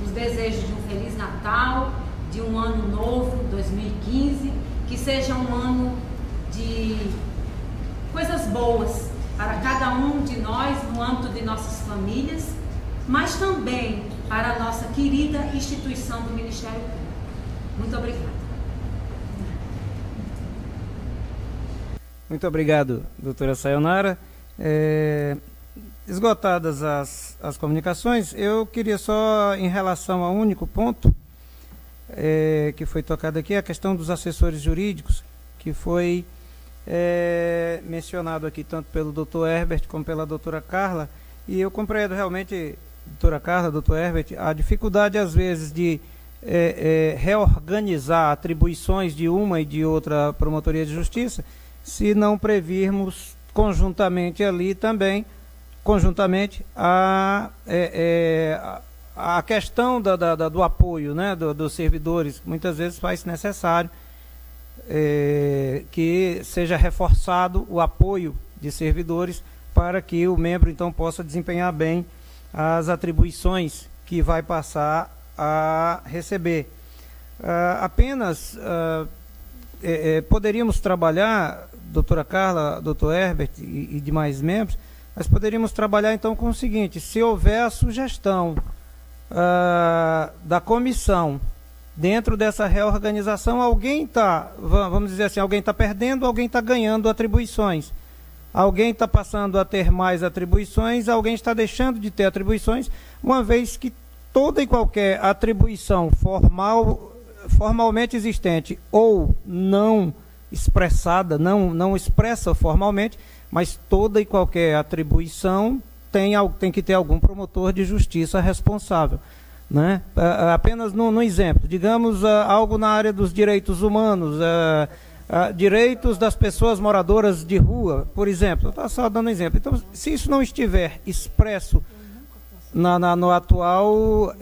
os desejos de um Feliz Natal, de um ano novo, 2015, que seja um ano de coisas boas para cada um de nós, no âmbito de nossas famílias, mas também para a nossa querida instituição do Ministério Público. Muito obrigada. Muito obrigado, doutora Sayonara. Esgotadas as comunicações, eu queria só, em relação ao único ponto que foi tocado aqui, a questão dos assessores jurídicos, que foi mencionado aqui tanto pelo doutor Herbert como pela doutora Carla, e eu compreendo realmente, doutora Carla, doutor Herbert, a dificuldade às vezes de reorganizar atribuições de uma e de outra promotoria de justiça, se não previrmos conjuntamente ali também, a questão do apoio, né, dos servidores. Muitas vezes faz necessário que seja reforçado o apoio de servidores para que o membro então possa desempenhar bem as atribuições que vai passar a receber. Apenas poderíamos trabalhar, doutora Carla, doutor Herbert e demais membros, nós poderíamos trabalhar então com o seguinte: se houver a sugestão da comissão dentro dessa reorganização, alguém está, vamos dizer assim, alguém está perdendo, alguém está ganhando atribuições, alguém está passando a ter mais atribuições, alguém está deixando de ter atribuições, uma vez que toda e qualquer atribuição formalmente existente ou não expressada, não expressa formalmente, mas toda e qualquer atribuição tem que ter algum promotor de justiça responsável, né? Apenas no exemplo, digamos algo na área dos direitos humanos, direitos das pessoas moradoras de rua, por exemplo. Eu estou só dando um exemplo. Então, se isso não estiver expresso no atual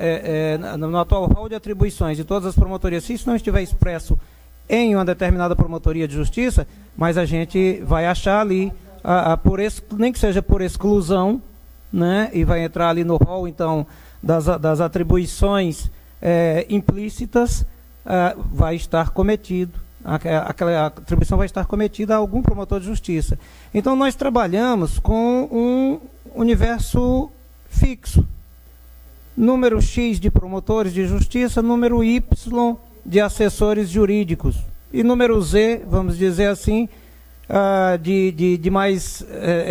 rol de atribuições de todas as promotorias, se isso não estiver expresso em uma determinada promotoria de justiça, mas a gente vai achar ali, nem que seja por exclusão, né, e vai entrar ali no rol, então, das atribuições implícitas, vai estar cometido, aquela atribuição vai estar cometida a algum promotor de justiça. Então, nós trabalhamos com um universo fixo, número X de promotores de justiça, número Y de assessores jurídicos, e número Z, vamos dizer assim, de mais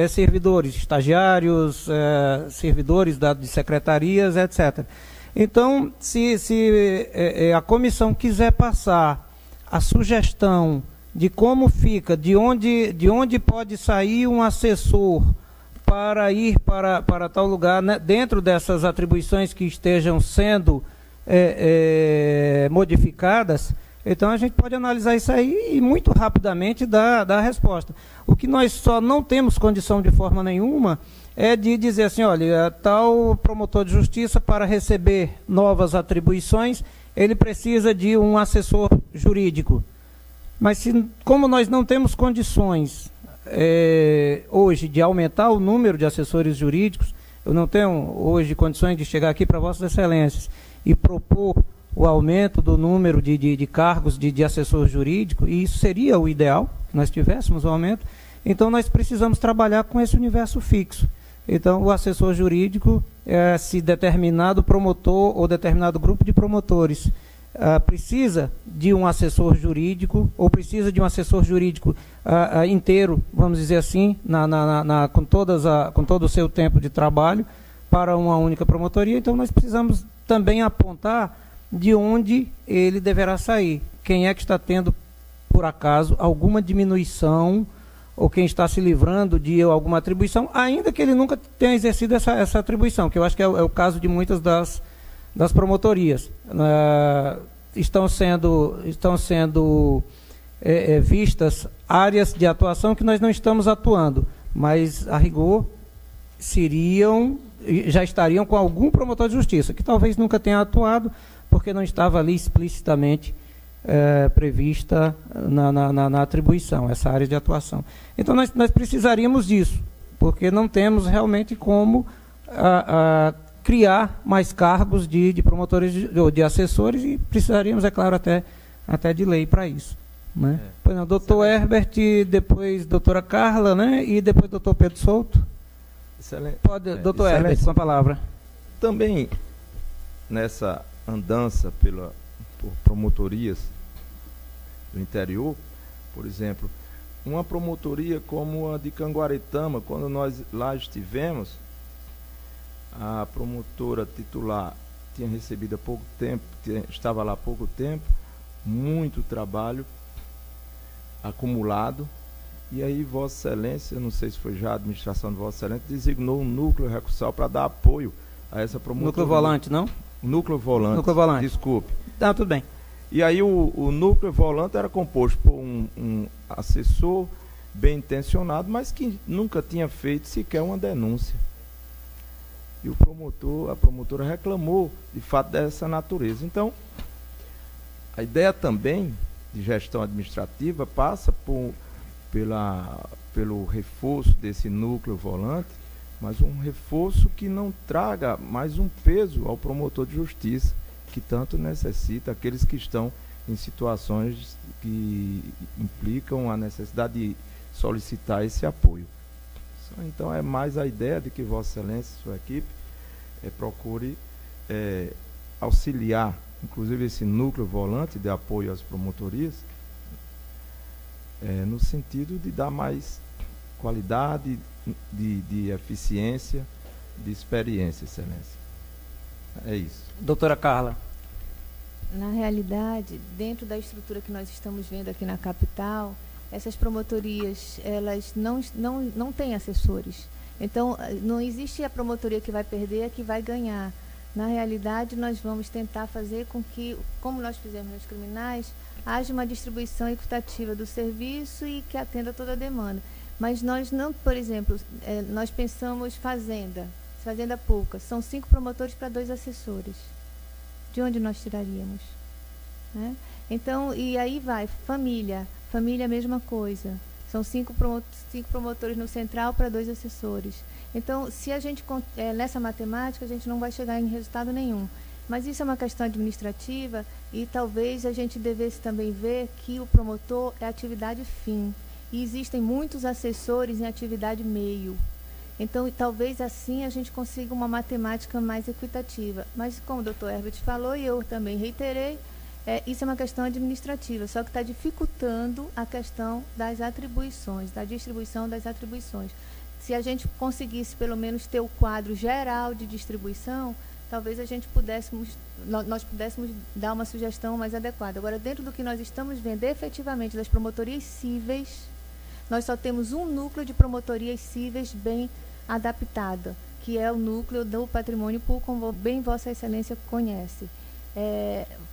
servidores, estagiários, servidores de secretarias, etc. Então, se a comissão quiser passar a sugestão de como fica, de onde pode sair um assessor para ir para tal lugar, né, dentro dessas atribuições que estejam sendo modificadas. Então a gente pode analisar isso aí e muito rapidamente dar a resposta. O que nós só não temos condição de forma nenhuma é de dizer assim, olha, tal promotor de justiça, para receber novas atribuições, ele precisa de um assessor jurídico. Mas como nós não temos condições hoje de aumentar o número de assessores jurídicos, eu não tenho hoje condições de chegar aqui para Vossas Excelências e propor o aumento do número de cargos de assessor jurídico, e isso seria o ideal, que nós tivéssemos o aumento. Então nós precisamos trabalhar com esse universo fixo. Então o assessor jurídico, se determinado promotor ou determinado grupo de promotores precisa de um assessor jurídico, ou precisa de um assessor jurídico inteiro, vamos dizer assim, com todo o seu tempo de trabalho, para uma única promotoria, então nós precisamos também apontar de onde ele deverá sair. Quem é que está tendo, por acaso, alguma diminuição, ou quem está se livrando de alguma atribuição, ainda que ele nunca tenha exercido essa atribuição, que eu acho que é o caso de muitas das promotorias. Estão sendo vistas áreas de atuação que nós não estamos atuando, mas, a rigor, já estariam com algum promotor de justiça, que talvez nunca tenha atuado, porque não estava ali explicitamente prevista na atribuição, essa área de atuação. Então, nós precisaríamos disso, porque não temos realmente como criar mais cargos de promotores ou de assessores, e precisaríamos, é claro, até de lei para isso. Né? Pois não, doutor Herbert, depois doutora Carla, né? E depois doutor Pedro Souto. Excelente. Pode, doutor Herbert, com a palavra. Também, nessa andança por promotorias do interior, por exemplo, uma promotoria como a de Canguaretama, quando nós lá estivemos, a promotora titular tinha recebido há pouco tempo, estava lá há pouco tempo, muito trabalho acumulado, e aí Vossa Excelência, não sei se foi já a administração de Vossa Excelência, designou um núcleo recursal para dar apoio a essa promotoria. Núcleo volante, não? Núcleo volante. Núcleo volante. Desculpe. Tá, tudo bem. E aí o núcleo volante era composto por um assessor bem intencionado, mas que nunca tinha feito sequer uma denúncia. E a promotora reclamou de fato dessa natureza. Então, a ideia também de gestão administrativa passa pelo reforço desse núcleo volante, mas um reforço que não traga mais um peso ao promotor de justiça, que tanto necessita, aqueles que estão em situações que implicam a necessidade de solicitar esse apoio. Então é mais a ideia de que Vossa Excelência e sua equipe procure auxiliar, inclusive esse núcleo volante de apoio às promotorias, no sentido de dar mais qualidade, de eficiência, de experiência, Excelência. É isso. Doutora Carla. Na realidade, dentro da estrutura que nós estamos vendo aqui na capital, essas promotorias, elas não têm assessores. Então, não existe a promotoria que vai perder, a que vai ganhar. Na realidade, nós vamos tentar fazer com que, como nós fizemos nos criminais, haja uma distribuição equitativa do serviço e que atenda toda a demanda. Mas nós não, por exemplo, nós pensamos fazenda pública, são 5 promotores para 2 assessores. De onde nós tiraríamos? Né? Então, e aí vai, família a mesma coisa. São 5 promotores no central para 2 assessores. Então, se a gente, nessa matemática, a gente não vai chegar em resultado nenhum. Mas isso é uma questão administrativa e talvez a gente devesse também ver que o promotor é atividade fim. E existem muitos assessores em atividade meio. Então, talvez assim a gente consiga uma matemática mais equitativa. Mas, como o doutor Herbert falou, e eu também reiterei, isso é uma questão administrativa, só que está dificultando a questão das atribuições, da distribuição das atribuições. Se a gente conseguisse, pelo menos, ter o quadro geral de distribuição, talvez a gente nós pudéssemos dar uma sugestão mais adequada. Agora, dentro do que nós estamos vendo efetivamente das promotorias cíveis, nós só temos um núcleo de promotorias cíveis bem adaptada, que é o núcleo do patrimônio público, como bem Vossa Excelência conhece.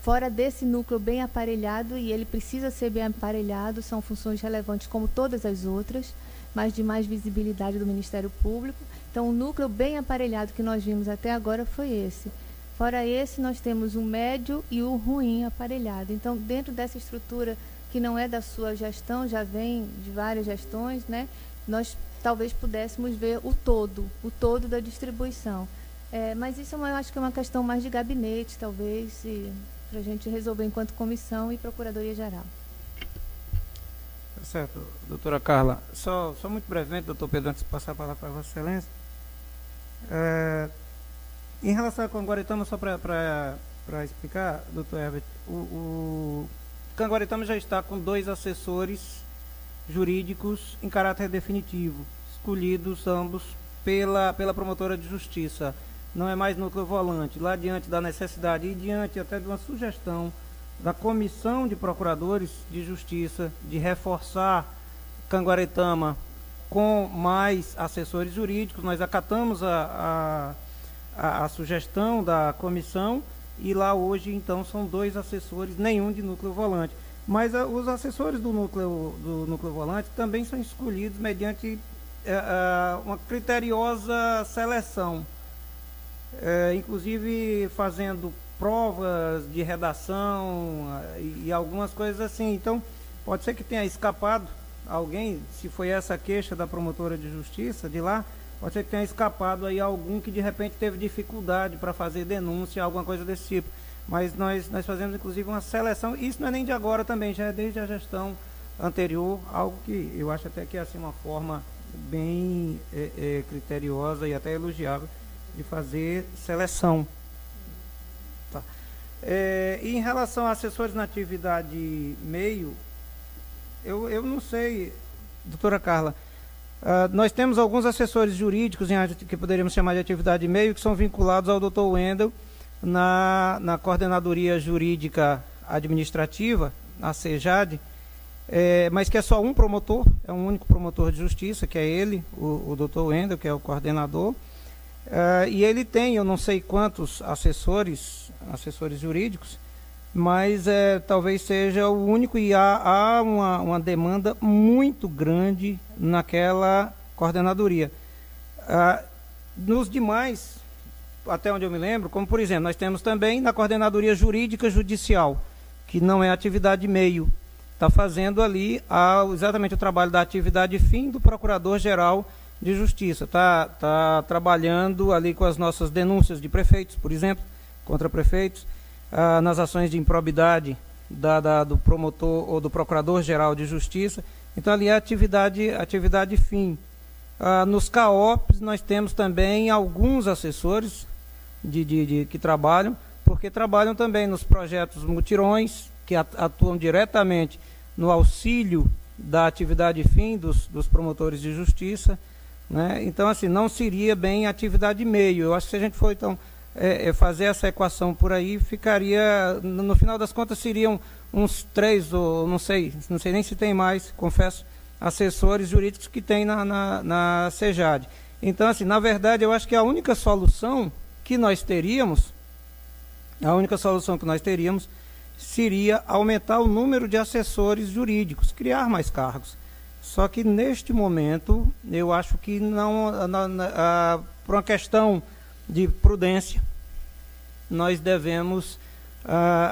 Fora desse núcleo bem aparelhado, e ele precisa ser bem aparelhado, são funções relevantes como todas as outras, mas de mais visibilidade do Ministério Público. Então, o núcleo bem aparelhado que nós vimos até agora foi esse. Fora esse, nós temos o médio e o ruim aparelhado. Então, dentro dessa estrutura que não é da sua gestão, já vem de várias gestões, né? Nós talvez pudéssemos ver o todo da distribuição. Mas isso eu acho que é uma questão mais de gabinete, talvez, para a gente resolver enquanto comissão e Procuradoria-Geral. Certo, doutora Carla. Só muito brevemente, doutor Pedro, antes de passar a palavra para Vossa Excelência. Em relação a Canguaretama, só para explicar, doutor Herbert, o Canguaretama já está com 2 assessores jurídicos em caráter definitivo, escolhidos ambos pela promotora de justiça. Não é mais núcleo volante. Lá diante da necessidade e diante até de uma sugestão da Comissão de Procuradores de Justiça de reforçar Canguaretama com mais assessores jurídicos, nós acatamos a sugestão da comissão e lá hoje, então, são 2 assessores, nenhum de núcleo volante. Mas os assessores do núcleo volante também são escolhidos mediante uma criteriosa seleção, inclusive fazendo provas de redação e algumas coisas assim. Então, pode ser que tenha escapado alguém, se foi essa a queixa da promotora de justiça de lá, pode ser que tenha escapado aí algum que de repente teve dificuldade para fazer denúncia, alguma coisa desse tipo. Mas nós fazemos inclusive uma seleção, isso não é nem de agora também, já é desde a gestão anterior, algo que eu acho até que é assim uma forma bem criteriosa e até elogiável de fazer seleção. Tá. E em relação a assessores na atividade meio, eu não sei, doutora Carla, nós temos alguns assessores jurídicos que poderíamos chamar de atividade meio, que são vinculados ao Dr. Wendel na Coordenadoria Jurídica Administrativa, a CEJAD, mas que é só um promotor, é um único promotor de justiça, que é ele, o Dr. Wendel, que é o coordenador, e ele tem, eu não sei quantos assessores jurídicos, mas talvez seja o único, e há uma demanda muito grande naquela coordenadoria. Nos demais, até onde eu me lembro, como por exemplo, nós temos também na Coordenadoria Jurídica Judicial, que não é atividade meio, está fazendo ali exatamente o trabalho da atividade fim do Procurador-Geral de Justiça, está trabalhando ali com as nossas denúncias de prefeitos, por exemplo, contra prefeitos, nas ações de improbidade do promotor ou do Procurador-Geral de Justiça. Então, ali é atividade fim. Nos CAOPs, nós temos também alguns assessores que trabalham, porque trabalham também nos projetos mutirões, que atuam diretamente no auxílio da atividade fim dos promotores de justiça, né? Então, assim, não seria bem atividade meio. Eu acho que se a gente for, então, fazer essa equação por aí, ficaria, no final das contas, seriam uns 3, ou não sei nem se tem mais, confesso, assessores jurídicos que tem na CEJAD. Então, assim, na verdade, eu acho que a única solução que nós teríamos seria aumentar o número de assessores jurídicos, criar mais cargos. Só que, neste momento, eu acho que não, por uma questão de prudência, nós devemos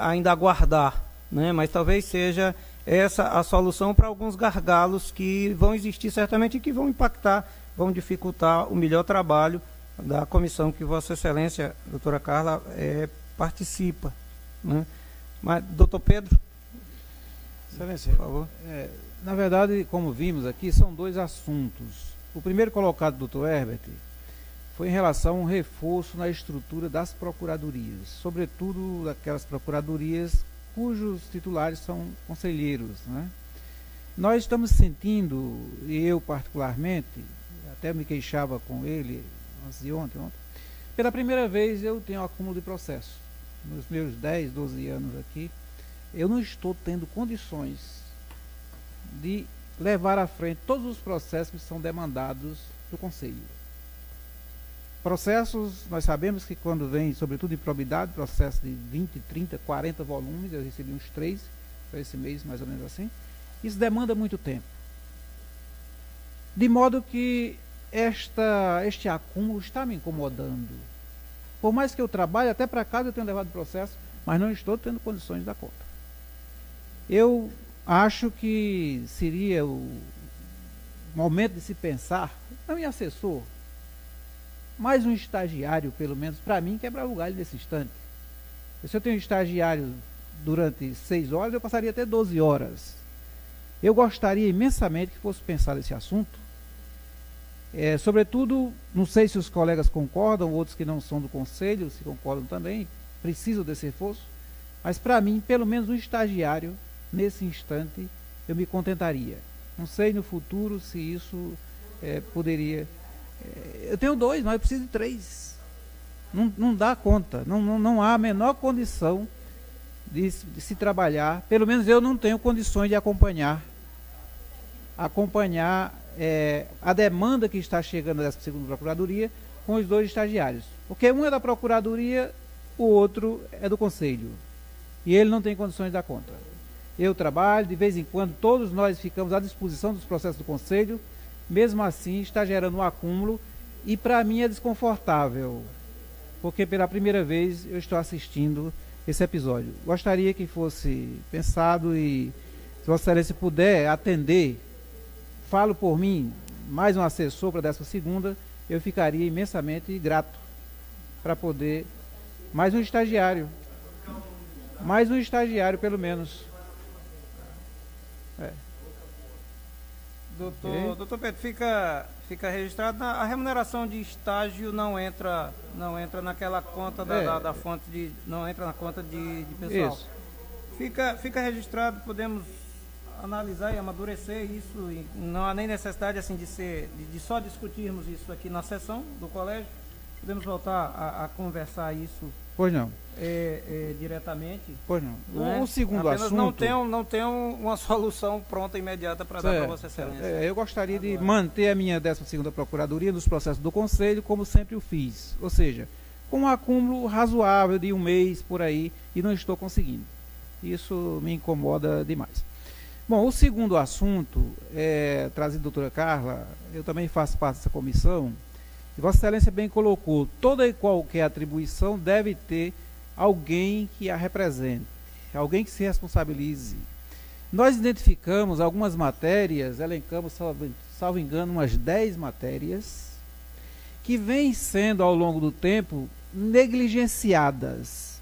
ainda aguardar, né? Mas talvez seja essa a solução para alguns gargalos que vão existir certamente e que vão impactar, vão dificultar o melhor trabalho da comissão que Vossa Excelência, doutora Carla, participa, né? Mas, doutor Pedro? Excelência, por favor. Na verdade, como vimos aqui, são 2 assuntos. O primeiro colocado, doutor Herbert, foi em relação a um reforço na estrutura das procuradorias, sobretudo daquelas procuradorias cujos titulares são conselheiros, né? Nós estamos sentindo, e eu particularmente, até me queixava com ele antes de ontem, pela primeira vez eu tenho um acúmulo de processo. Nos meus 10, 12 anos aqui, eu não estou tendo condições de levar à frente todos os processos que são demandados do Conselho. Processos, nós sabemos que quando vem, sobretudo em probidade, processo de 20, 30, 40 volumes, eu recebi uns 3 para esse mês, mais ou menos assim, isso demanda muito tempo. De modo que este acúmulo está me incomodando. Por mais que eu trabalhe, até para casa eu tenho levado processo, mas não estou tendo condições de dar conta. Eu acho que seria o momento de se pensar, não em assessor, mais um estagiário, pelo menos, para mim, quebrar o galho nesse instante. Se eu tenho um estagiário durante 6 horas, eu passaria até 12 horas. Eu gostaria imensamente que fosse pensado esse assunto. Sobretudo, não sei se os colegas concordam, outros que não são do conselho, se concordam também, precisam desse reforço, mas para mim, pelo menos um estagiário, nesse instante, eu me contentaria. Não sei no futuro se isso poderia... eu tenho 2, mas eu preciso de 3. Não dá conta, não há a menor condição de se trabalhar, pelo menos eu não tenho condições de acompanhar a demanda que está chegando dessa segunda Procuradoria com os 2 estagiários. Porque um é da Procuradoria, o outro é do Conselho. E ele não tem condições de dar conta. Eu trabalho, de vez em quando, todos nós ficamos à disposição dos processos do Conselho, mesmo assim está gerando um acúmulo e para mim é desconfortável, porque pela primeira vez eu estou assistindo esse episódio. Gostaria que fosse pensado e, se Vossa Excelência puder atender, falo por mim, mais um assessor para 12ª, eu ficaria imensamente grato para poder, mais um estagiário pelo menos. Doutor Pedro, fica registrado, a remuneração de estágio não entra naquela conta da fonte de, não entra na conta de pessoal. Isso. Fica registrado, podemos analisar e amadurecer isso, e não há nem necessidade assim de só discutirmos isso aqui na sessão do colégio. Podemos voltar a conversar isso. Pois não. Diretamente. Pois não. Né? O segundo Apenas assunto... não tem uma solução pronta, imediata para dar para Vossa Excelência. Eu gostaria de manter a minha 12ª Procuradoria nos processos do Conselho, como sempre o fiz. Ou seja, com um acúmulo razoável de 1 mês por aí, e não estou conseguindo. Isso me incomoda demais. Bom, o segundo assunto, trazido da doutora Carla, eu também faço parte dessa comissão, e Vossa Excelência bem colocou, toda e qualquer atribuição deve ter alguém que a represente, alguém que se responsabilize. Nós identificamos algumas matérias, elencamos, salvo engano, umas 10 matérias, que vêm sendo, ao longo do tempo, negligenciadas,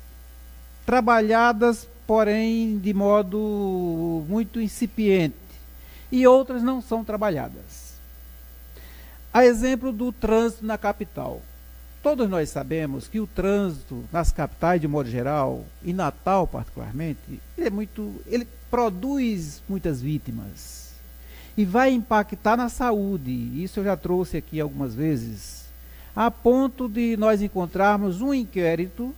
trabalhadas, porém, de modo muito incipiente, e outras não são trabalhadas. A exemplo do trânsito na capital. Todos nós sabemos que o trânsito nas capitais, de modo geral, e Natal particularmente, ele produz muitas vítimas e vai impactar na saúde. Isso eu já trouxe aqui algumas vezes, a ponto de nós encontrarmos um inquérito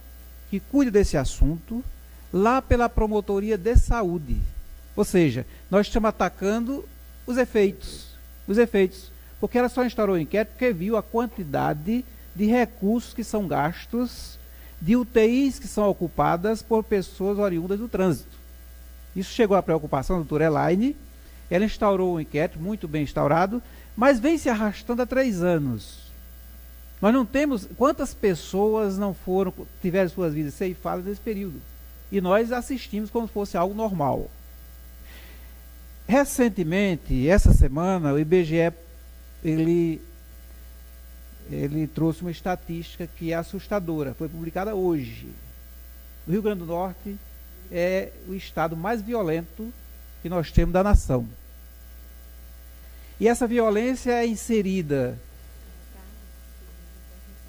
que cuide desse assunto lá pela Promotoria de Saúde. Ou seja, nós estamos atacando os efeitos, porque ela só instaurou o inquérito porque viu a quantidade de recursos que são gastos, de UTIs que são ocupadas por pessoas oriundas do trânsito. Isso chegou à preocupação da doutora Elaine, ela instaurou um inquérito muito bem instaurado, mas vem se arrastando há 3 anos. Nós não temos, quantas pessoas não tiveram suas vidas ceifadas nesse período? E nós assistimos como se fosse algo normal. Recentemente, essa semana, o IBGE ele trouxe uma estatística que é assustadora, foi publicada hoje. O Rio Grande do Norte é o estado mais violento que nós temos da nação. E essa violência é inserida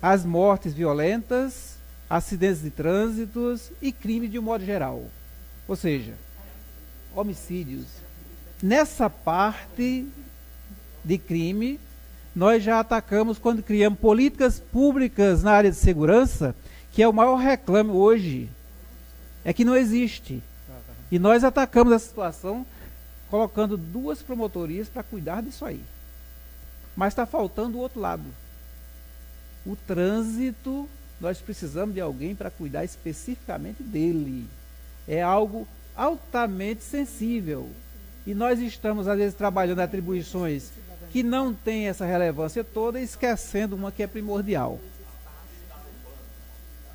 as mortes violentas, acidentes de trânsito e crime de um modo geral. Ou seja, homicídios. Nessa parte de crime, nós já atacamos quando criamos políticas públicas na área de segurança, que é o maior reclame hoje, é que não existe. E nós atacamos essa situação colocando 2 promotorias para cuidar disso aí. Mas está faltando o outro lado. O trânsito, nós precisamos de alguém para cuidar especificamente dele. É algo altamente sensível. E nós estamos, às vezes, trabalhando atribuições que não têm essa relevância toda, esquecendo uma que é primordial.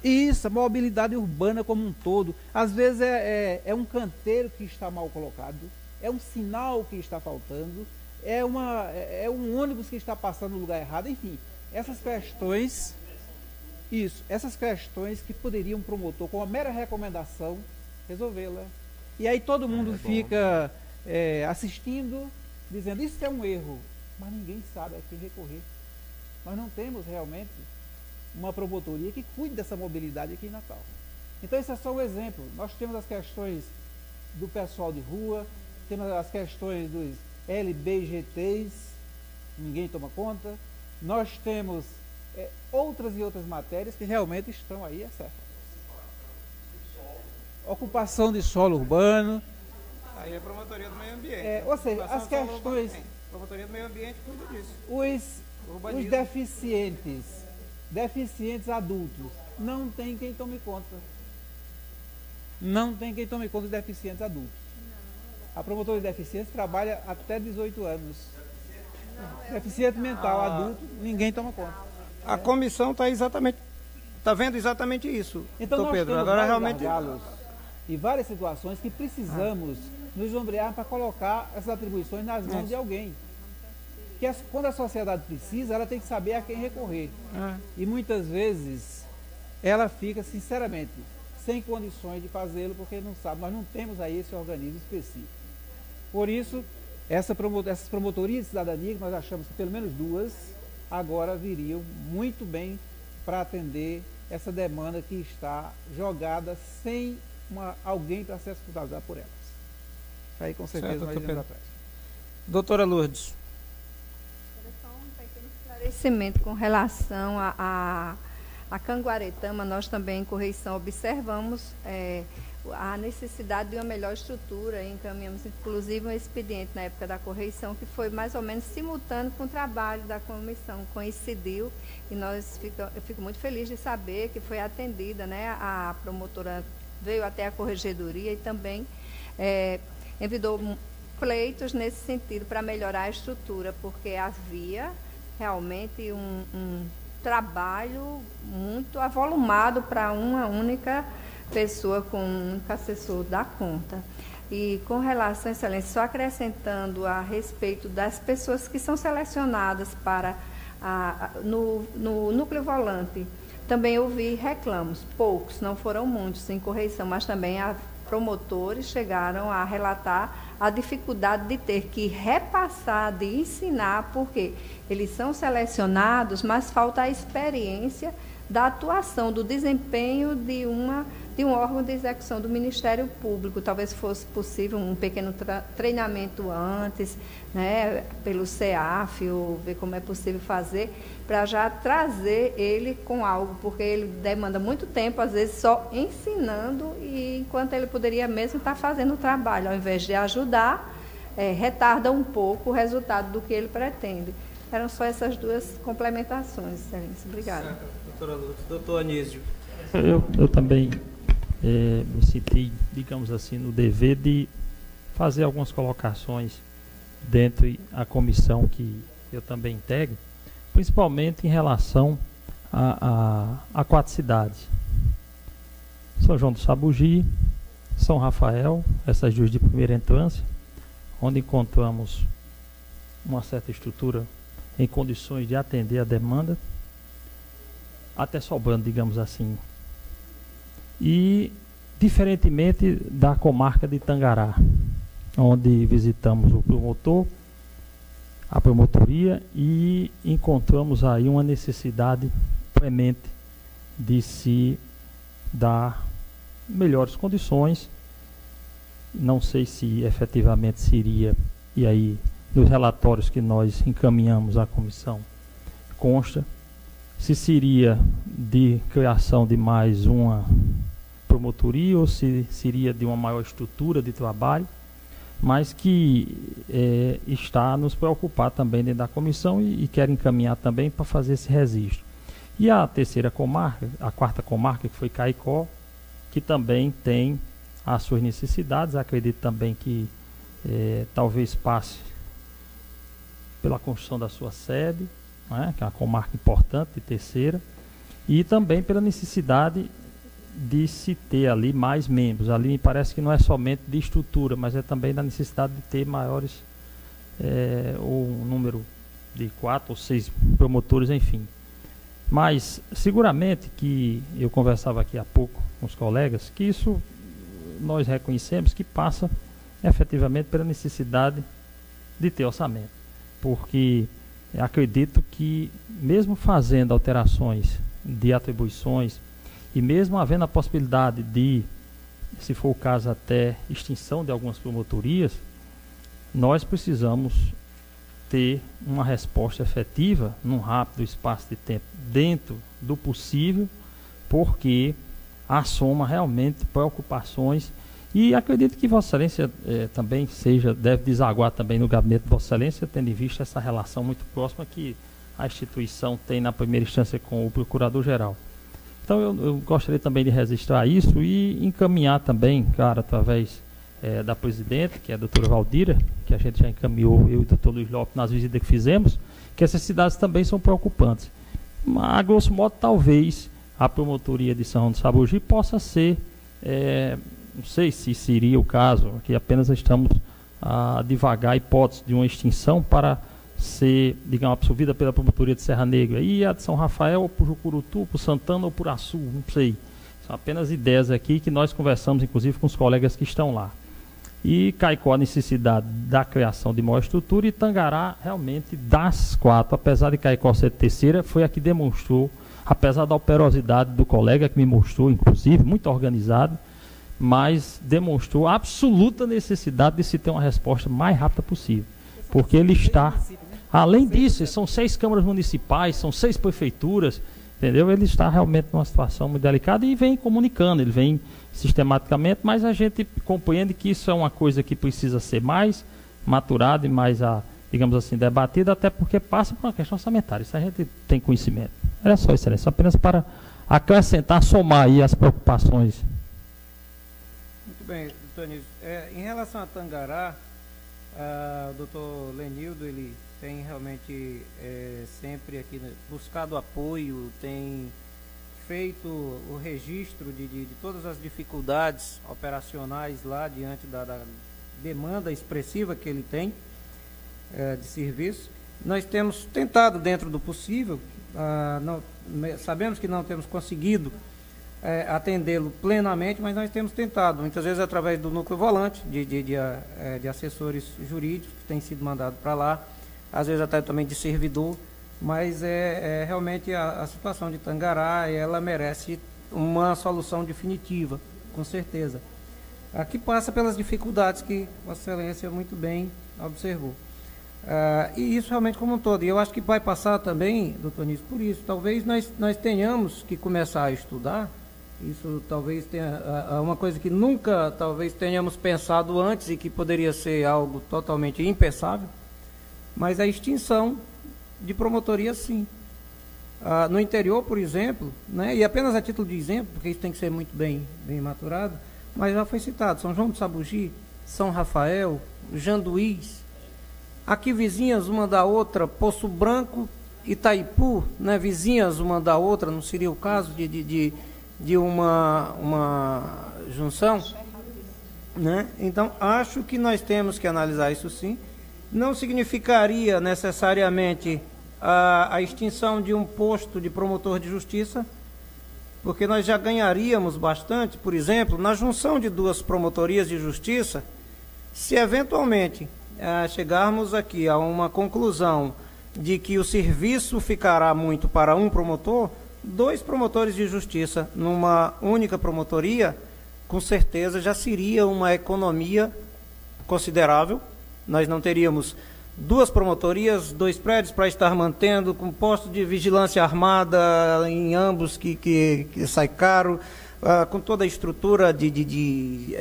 Isso, a mobilidade urbana como um todo. Às vezes é um canteiro que está mal colocado, é um sinal que está faltando, é um ônibus que está passando no lugar errado, enfim. Essas questões que poderia um promotor, com uma mera recomendação, resolvê-la. E aí todo mundo fica assistindo, dizendo, isso é um erro, mas ninguém sabe a quem recorrer. Nós não temos realmente uma promotoria que cuide dessa mobilidade aqui em Natal. Então esse é só um exemplo. Nós temos as questões do pessoal de rua, temos as questões dos LBGTs, ninguém toma conta. Nós temos outras e outras matérias que realmente estão aí, certo? Ocupação de solo urbano. Aí é a promotoria do meio ambiente. Ou seja, as questões... A promotoria do meio ambiente cuida disso. Os deficientes adultos, não tem quem tome conta. Não tem quem tome conta dos deficientes adultos. A promotoria de deficiência trabalha até 18 anos. Deficiente mental adulto, ninguém toma conta. A comissão está vendo exatamente isso. Então nós Pedro, temos agora vários realmente gargalos e várias situações que precisamos nos ombrear para colocar essas atribuições nas mãos de alguém. Que quando a sociedade precisa, ela tem que saber a quem recorrer. E muitas vezes ela fica, sinceramente, sem condições de fazê-lo, porque não sabe. Nós não temos aí esse organismo específico. Por isso, essas promotorias de cidadania, que nós achamos que pelo menos 2, agora viriam muito bem para atender essa demanda que está jogada sem alguém para ser responsabilizado por elas. Aí com certeza nós iremos atrás. Doutora Lourdes. Esclarecimento com relação a Canguaretama, nós também em correição observamos a necessidade de uma melhor estrutura, encaminhamos inclusive um expediente na época da correição que foi mais ou menos simultâneo com o trabalho da comissão, coincidiu, e eu fico muito feliz de saber que foi atendida, né? A promotora veio até a corregedoria e também envidou pleitos nesse sentido para melhorar a estrutura, porque havia realmente um trabalho muito avolumado para uma única pessoa com um único assessor da conta. E com relação, excelência, só acrescentando a respeito das pessoas que são selecionadas para no núcleo volante, também ouvi reclamos, poucos, não foram muitos em correição, mas também promotores chegaram a relatar a dificuldade de ter que repassar, de ensinar, porque eles são selecionados, mas falta a experiência da atuação, do desempenho de um órgão de execução do Ministério Público. Talvez fosse possível um pequeno treinamento antes, né, pelo CEAF, ou ver como é possível fazer, para já trazer ele com algo, porque ele demanda muito tempo, às vezes só ensinando, e enquanto ele poderia mesmo estar fazendo o trabalho, ao invés de ajudar, retarda um pouco o resultado do que ele pretende. Eram só essas 2 complementações, excelência. Obrigada. Doutora Lourdes. Doutor Anísio. Eu também me senti, digamos assim, no dever de fazer algumas colocações dentro da comissão que eu também integro, principalmente em relação a 4 cidades. São João do Sabugi, São Rafael, essas 2 de primeira instância, onde encontramos uma certa estrutura em condições de atender a demanda, até sobrando, digamos assim. E, diferentemente da comarca de Tangará, onde visitamos o promotor, a promotoria, e encontramos aí uma necessidade premente de se dar melhores condições. Não sei se efetivamente seria, e aí nos relatórios que nós encaminhamos à comissão consta, se seria de criação de mais uma promotoria ou se seria de uma maior estrutura de trabalho, mas que está a nos preocupar também dentro da comissão e quer encaminhar também para fazer esse registro. E a terceira comarca, a quarta comarca, que foi Caicó, que também tem as suas necessidades. Acredito também que talvez passe pela construção da sua sede, né, que é uma comarca importante, de terceira, e também pela necessidade de se ter ali mais membros. Ali me parece que não é somente de estrutura, mas é também da necessidade de ter maiores, ou um número de 4 ou 6 promotores, enfim. Mas seguramente que eu conversava aqui há pouco com os colegas, que isso nós reconhecemos que passa efetivamente pela necessidade de ter orçamento, porque acredito que mesmo fazendo alterações de atribuições e mesmo havendo a possibilidade de, se for o caso, até extinção de algumas promotorias, nós precisamos ter uma resposta efetiva num rápido espaço de tempo, dentro do possível, porque assoma realmente preocupações. E acredito que Vossa Excelência também deve desaguar também no gabinete de Vossa Excelência, tendo em vista essa relação muito próxima que a instituição tem na primeira instância com o Procurador-Geral. Então eu gostaria também de registrar isso e encaminhar também, claro, através da presidente, que é a doutora Valdira, que a gente já encaminhou, eu e o doutor Luiz Lopes, nas visitas que fizemos, que essas cidades também são preocupantes. Mas, a grosso modo, talvez a promotoria de São João do Sabugi possa ser, não sei se seria o caso, que apenas estamos a divagar a hipótese de uma extinção para ser, digamos, absorvida pela promotoria de Serra Negra, e a de São Rafael, ou por Jucurutu, por Santana ou por Açu, não sei. São apenas ideias aqui que nós conversamos, inclusive, com os colegas que estão lá. E Caicó a necessidade da criação de maior estrutura, e Tangará, realmente, das 4, apesar de Caicó ser terceira, foi a que demonstrou, apesar da operosidade do colega, que me mostrou, inclusive, muito organizado, mas demonstrou a absoluta necessidade de se ter uma resposta mais rápida possível. Porque ele está, além disso, são 6 câmaras municipais, são 6 prefeituras, entendeu? Ele está realmente numa situação muito delicada e vem comunicando, ele vem sistematicamente, mas a gente compreende que isso é uma coisa que precisa ser mais maturada e mais, digamos assim, debatida, até porque passa por uma questão orçamentária. Isso a gente tem conhecimento. Era só, Excelência, apenas para acrescentar, somar aí as preocupações. Muito bem, doutor Anísio. Em relação a Tangará, o doutor Lenildo, ele tem realmente sempre aqui buscado apoio, tem feito o registro de todas as dificuldades operacionais lá diante da demanda expressiva que ele tem de serviço. Nós temos tentado, dentro do possível, sabemos que não temos conseguido atendê-lo plenamente, mas nós temos tentado, muitas vezes através do núcleo volante, de assessores jurídicos que têm sido mandados para lá, às vezes até também de servidor, mas realmente a situação de Tangará, ela merece uma solução definitiva, com certeza. Aqui passa pelas dificuldades que Vossa Excelência muito bem observou. E isso realmente como um todo. E eu acho que vai passar também, doutor Nício, por isso. Talvez nós tenhamos que começar a estudar. Isso talvez tenha uma coisa que nunca talvez tenhamos pensado antes e que poderia ser algo totalmente impensável, mas a extinção de promotoria, sim. No interior, por exemplo, né, e apenas a título de exemplo, porque isso tem que ser muito bem maturado, mas já foi citado São João do Sabugi, São Rafael, Janduís, aqui vizinhas uma da outra, Poço Branco, Itaipu, né, vizinhas uma da outra, não seria o caso de uma junção, né? Então, acho que nós temos que analisar isso sim. Não significaria necessariamente a extinção de um posto de promotor de justiça, porque nós já ganharíamos bastante, por exemplo, na junção de 2 promotorias de justiça, se eventualmente chegarmos aqui a uma conclusão de que o serviço ficará muito para um promotor, 2 promotores de justiça numa única promotoria, com certeza já seria uma economia considerável. Nós não teríamos 2 promotorias, 2 prédios para estar mantendo, com posto de vigilância armada em ambos que sai caro, com toda a estrutura de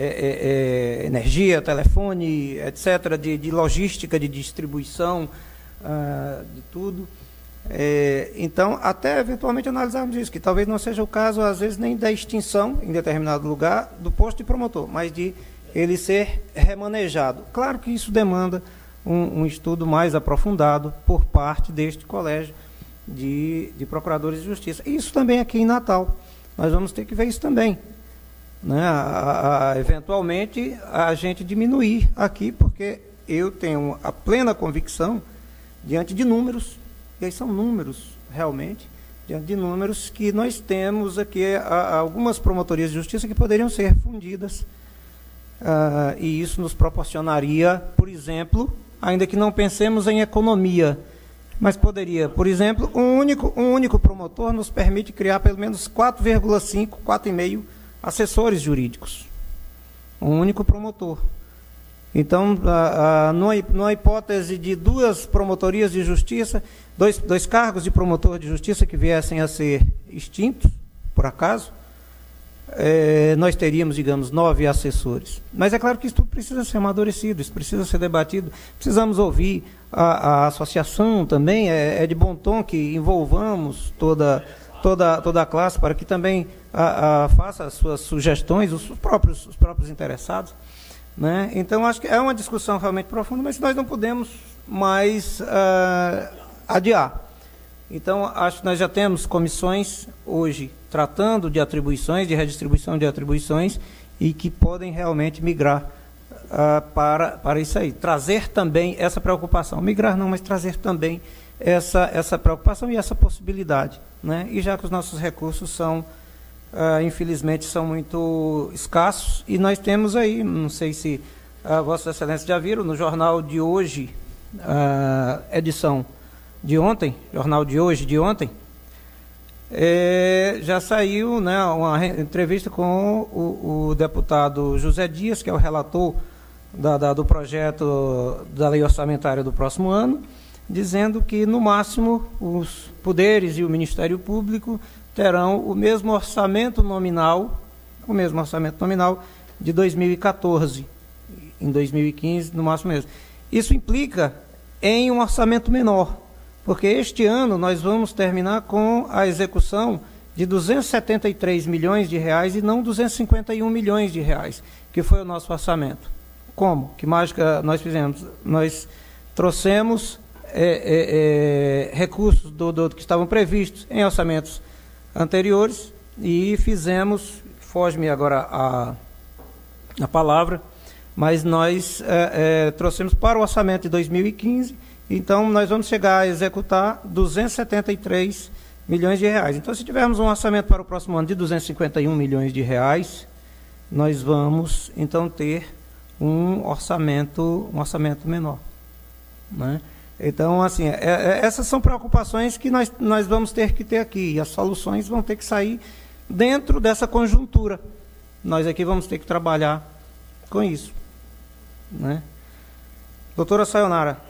energia, telefone, etc., de logística, de distribuição, de tudo. Então, até eventualmente analisarmos isso, que talvez não seja o caso, às vezes, nem da extinção em determinado lugar do posto de promotor, mas de ele ser remanejado. Claro que isso demanda um estudo mais aprofundado por parte deste colégio de procuradores de justiça. E isso também aqui em Natal. Nós vamos ter que ver isso também. Né? Eventualmente, a gente diminuir aqui, porque eu tenho a plena convicção, diante de números, e aí são números, realmente, diante de números que nós temos aqui algumas promotorias de justiça que poderiam ser fundidas, e isso nos proporcionaria, por exemplo, ainda que não pensemos em economia, mas poderia, por exemplo, um único promotor nos permite criar pelo menos 4,5, 4,5 assessores jurídicos. Um único promotor. Então, numa hipótese de 2 promotorias de justiça, dois cargos de promotor de justiça que viessem a ser extintos, por acaso, nós teríamos, digamos, 9 assessores. Mas é claro que isso tudo precisa ser amadurecido, isso precisa ser debatido. Precisamos ouvir a associação também, é de bom tom que envolvamos toda a classe para que também faça as suas sugestões, os próprios interessados. Né? Então, acho que é uma discussão realmente profunda, mas nós não podemos mais adiar. Então, acho que nós já temos comissões hoje tratando de atribuições, de redistribuição de atribuições, e que podem realmente migrar para isso aí. Trazer também essa preocupação. Migrar não, mas trazer também essa preocupação e essa possibilidade. Né? E já que os nossos recursos são, infelizmente, são muito escassos, e nós temos aí, não sei se Vossa Excelência já viram, no jornal de hoje, edição de ontem, jornal de hoje, de ontem, já saiu, né, uma entrevista com o deputado José Dias, que é o relator do projeto da lei orçamentária do próximo ano, dizendo que, no máximo, os poderes e o Ministério Público terão o mesmo orçamento nominal de 2014, em 2015, no máximo mesmo. Isso implica em um orçamento menor, porque este ano nós vamos terminar com a execução de 273 milhões de reais e não 251 milhões de reais, que foi o nosso orçamento. Como? Que mágica nós fizemos? Nós trouxemos recursos que estavam previstos em orçamentos anteriores e fizemos, foge-me agora a palavra, mas nós trouxemos para o orçamento de 2015. Então, nós vamos chegar a executar 273 milhões de reais. Então, se tivermos um orçamento para o próximo ano de 251 milhões de reais, nós vamos, então, ter um orçamento menor. Né? Então, assim, essas são preocupações que nós vamos ter que ter aqui, e as soluções vão ter que sair dentro dessa conjuntura. Nós aqui vamos ter que trabalhar com isso. Né? Doutora Sayonara.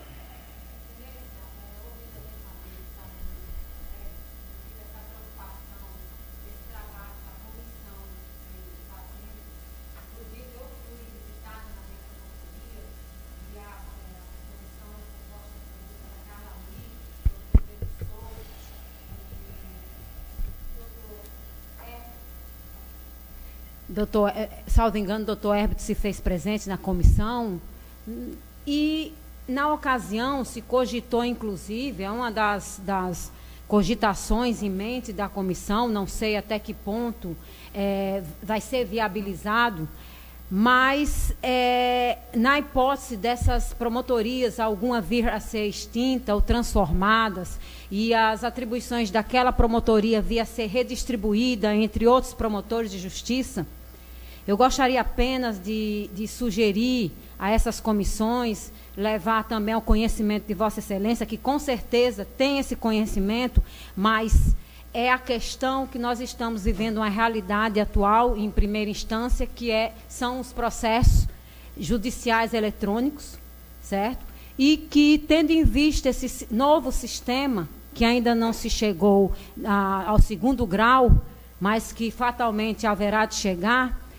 Doutor, salvo engano, o doutor Herbert se fez presente na comissão e, na ocasião, se cogitou, inclusive, é uma das cogitações em mente da comissão, não sei até que ponto vai ser viabilizado, mas, na hipótese dessas promotorias, alguma vir a ser extinta ou transformadas, e as atribuições daquela promotoria vir a ser redistribuída entre outros promotores de justiça, eu gostaria apenas de sugerir a essas comissões, levar também ao conhecimento de Vossa Excelência, que com certeza tem esse conhecimento, mas é a questão que nós estamos vivendo uma realidade atual, em primeira instância, que são os processos judiciais eletrônicos, certo? E que, tendo em vista esse novo sistema, que ainda não se chegou ao 2º grau, mas que fatalmente haverá de chegar,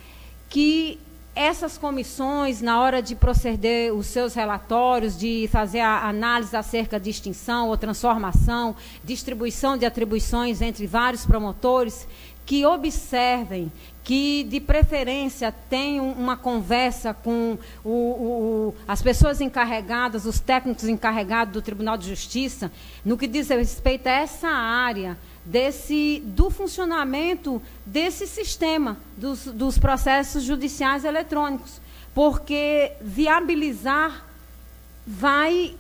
que essas comissões, na hora de proceder os seus relatórios, de fazer a análise acerca de extinção ou transformação, distribuição de atribuições entre vários promotores, que observem, que de preferência tenham uma conversa com as pessoas encarregadas, os técnicos encarregados do Tribunal de Justiça, no que diz respeito a essa área do funcionamento desse sistema dos processos judiciais eletrônicos, porque viabilizar vai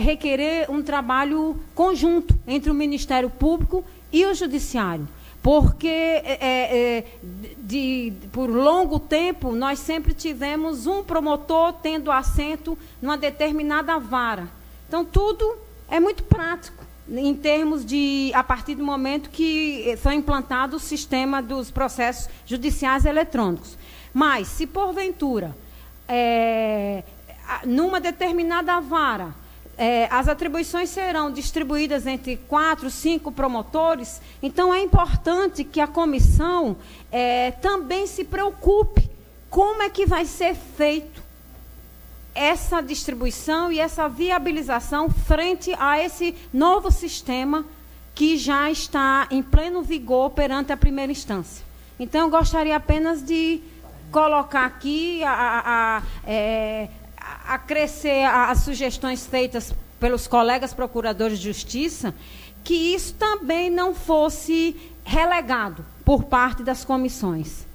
requerer um trabalho conjunto entre o Ministério Público e o Judiciário, porque por longo tempo nós sempre tivemos um promotor tendo assento numa determinada vara. Então, tudo é muito prático, em termos de, a partir do momento que foi implantado o sistema dos processos judiciais eletrônicos. Mas, se porventura, numa determinada vara, as atribuições serão distribuídas entre 4, 5 promotores, então é importante que a comissão também se preocupe como é que vai ser feito essa distribuição e essa viabilização frente a esse novo sistema que já está em pleno vigor perante a primeira instância. Então, eu gostaria apenas de colocar aqui, acrescer as sugestões feitas pelos colegas procuradores de justiça, que isso também não fosse relegado por parte das comissões.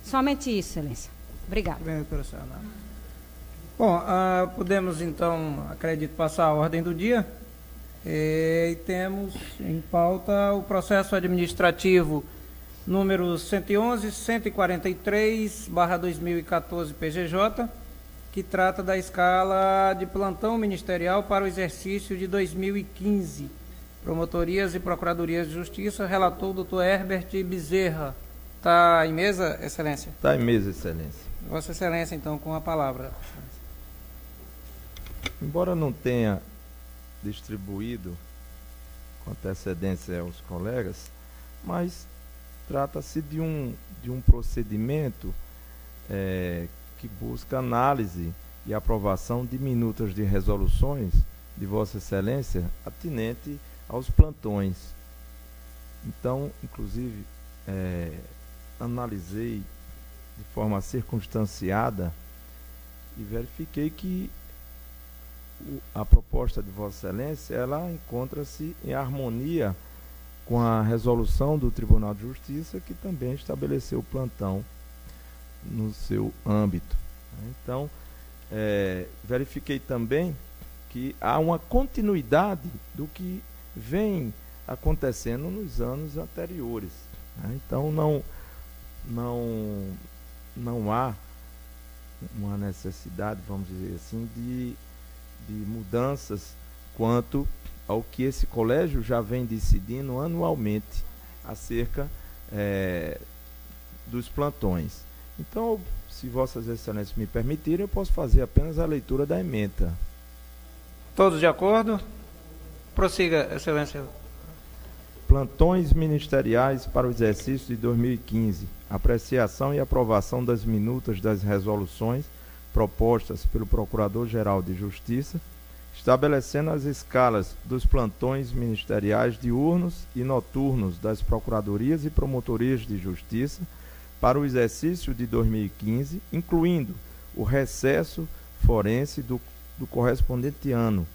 Somente isso, Excelência. Obrigada. Bem, doutora Sayonara. Bom, podemos então, acredito, passar a ordem do dia. E temos em pauta o processo administrativo número 111.143/2014 PGJ, que trata da escala de plantão ministerial para o exercício de 2015. Promotorias e Procuradorias de Justiça, relator o doutor Herbert Bezerra. Está em mesa, Excelência? Está em mesa, Excelência. Vossa Excelência, então, com a palavra. Embora não tenha distribuído com antecedência aos colegas, mas trata-se de um procedimento que busca análise e aprovação de minutas de resoluções de Vossa Excelência atinente aos plantões. Então, inclusive, analisei de forma circunstanciada e verifiquei que a proposta de Vossa Excelência, ela encontra-se em harmonia com a resolução do Tribunal de Justiça, que também estabeleceu o plantão no seu âmbito. Então, verifiquei também que há uma continuidade do que vem acontecendo nos anos anteriores. Então, não há uma necessidade, vamos dizer assim, de mudanças quanto ao que esse colégio já vem decidindo anualmente acerca dos plantões. Então, se Vossas Excelências me permitirem, eu posso fazer apenas a leitura da ementa. Todos de acordo? Prossiga, Excelência. Plantões ministeriais para o exercício de 2015. Apreciação e aprovação das minutas das resoluções propostas pelo Procurador-Geral de Justiça, estabelecendo as escalas dos plantões ministeriais diurnos e noturnos das Procuradorias e Promotorias de Justiça para o exercício de 2015, incluindo o recesso forense do correspondente ano,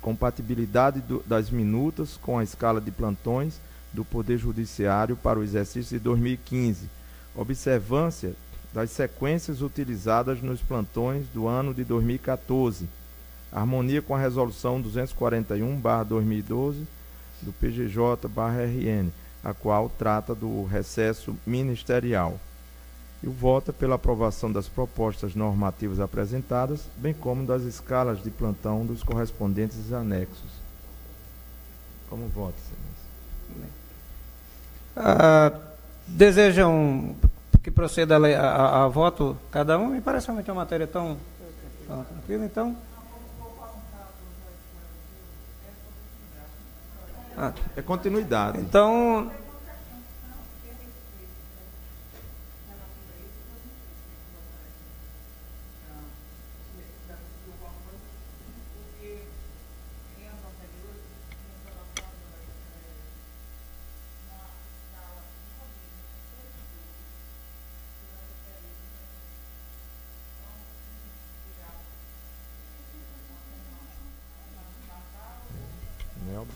compatibilidade das minutas com a escala de plantões do Poder Judiciário para o exercício de 2015, observância das sequências utilizadas nos plantões do ano de 2014, harmonia com a resolução 241/2012 do PGJ/RN, a qual trata do recesso ministerial. E o voto é pela aprovação das propostas normativas apresentadas, bem como das escalas de plantão dos correspondentes anexos. Como voto, Excelência? Desejam que proceda a voto cada um? Me parece realmente uma matéria tão tranquila, então. É continuidade. Então,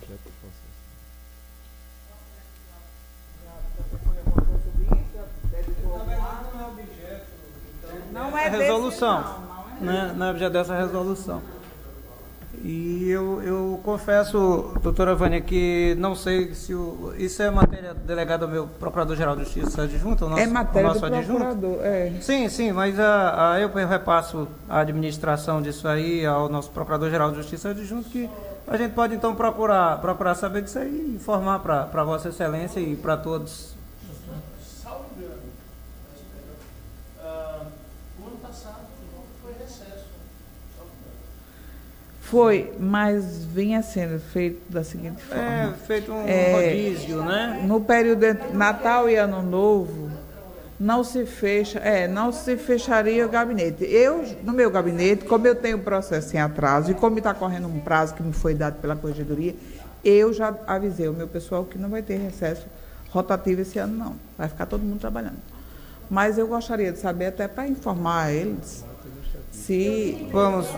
objeto do processo. Não é resolução, não é objeto dessa resolução. E eu confesso, doutora Vânia, que não sei se isso é matéria delegada ao meu Procurador-Geral de Justiça adjunto, é matéria do procurador, Sim, mas eu repasso a administração disso aí ao nosso Procurador-Geral de Justiça adjunto, que a gente pode então procurar saber disso aí e informar para Vossa Excelência e para todos. Foi, mas vinha sendo feito da seguinte forma. Feito um rodízio, né? No período de Natal e Ano Novo, não se fecharia o gabinete. No meu gabinete, como eu tenho processo em atraso e como está correndo um prazo que me foi dado pela Corregedoria, eu já avisei o meu pessoal que não vai ter recesso rotativo esse ano, não. Vai ficar todo mundo trabalhando. Mas eu gostaria de saber, até para informar eles, se... Vamos...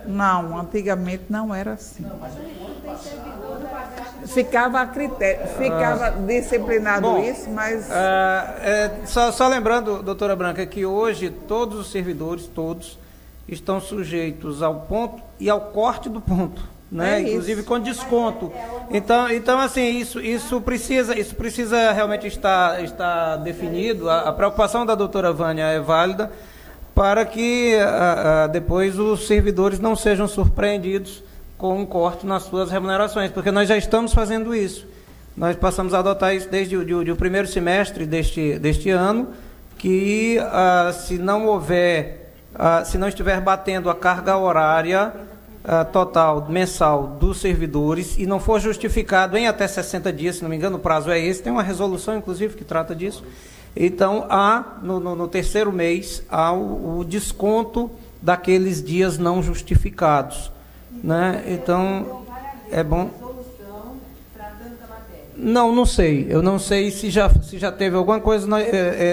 Não, antigamente não era assim. Ficava a critério, ficava disciplinado isso, mas... Só lembrando, doutora Branca, que hoje todos os servidores, todos, estão sujeitos ao ponto e ao corte do ponto, né? Inclusive com desconto. Então assim, isso precisa realmente estar definido. A preocupação da doutora Vânia é válida, para que depois os servidores não sejam surpreendidos com um corte nas suas remunerações, porque nós já estamos fazendo isso. Nós passamos a adotar isso desde o primeiro semestre deste ano, que se não estiver batendo a carga horária total, mensal dos servidores, e não for justificado em até 60 dias, se não me engano, o prazo é esse, tem uma resolução, inclusive, que trata disso. Então, no terceiro mês, há o desconto daqueles dias não justificados, né? Então, é bom... Não sei. Eu não sei se já teve alguma coisa.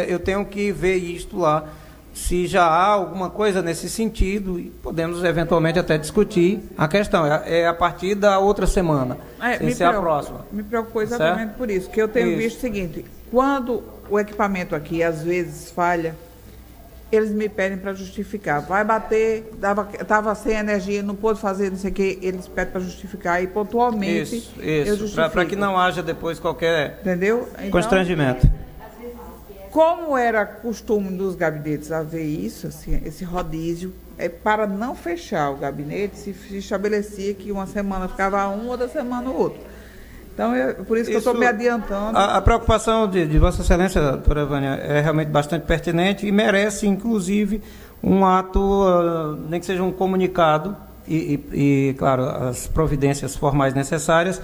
Eu tenho que ver isto lá, se já há alguma coisa nesse sentido, e podemos eventualmente até discutir a questão. É a partir da outra semana, sem ser a próxima. Me preocupou exatamente por isso, que eu tenho visto o seguinte: quando o equipamento aqui às vezes falha, eles me pedem para justificar. Vai bater, estava sem energia, não pôde fazer, não sei o que, eles pedem para justificar, e pontualmente eu justifico. Para que não haja depois qualquer constrangimento. Então, como era costume dos gabinetes haver isso, assim, esse rodízio, para não fechar o gabinete, se estabelecia que uma semana ficava um, outra semana o outro. Então, por isso que eu estou me adiantando. A preocupação de Vossa Excelência, doutora Vânia, é realmente bastante pertinente e merece, inclusive, um ato, nem que seja um comunicado e, claro, as providências formais necessárias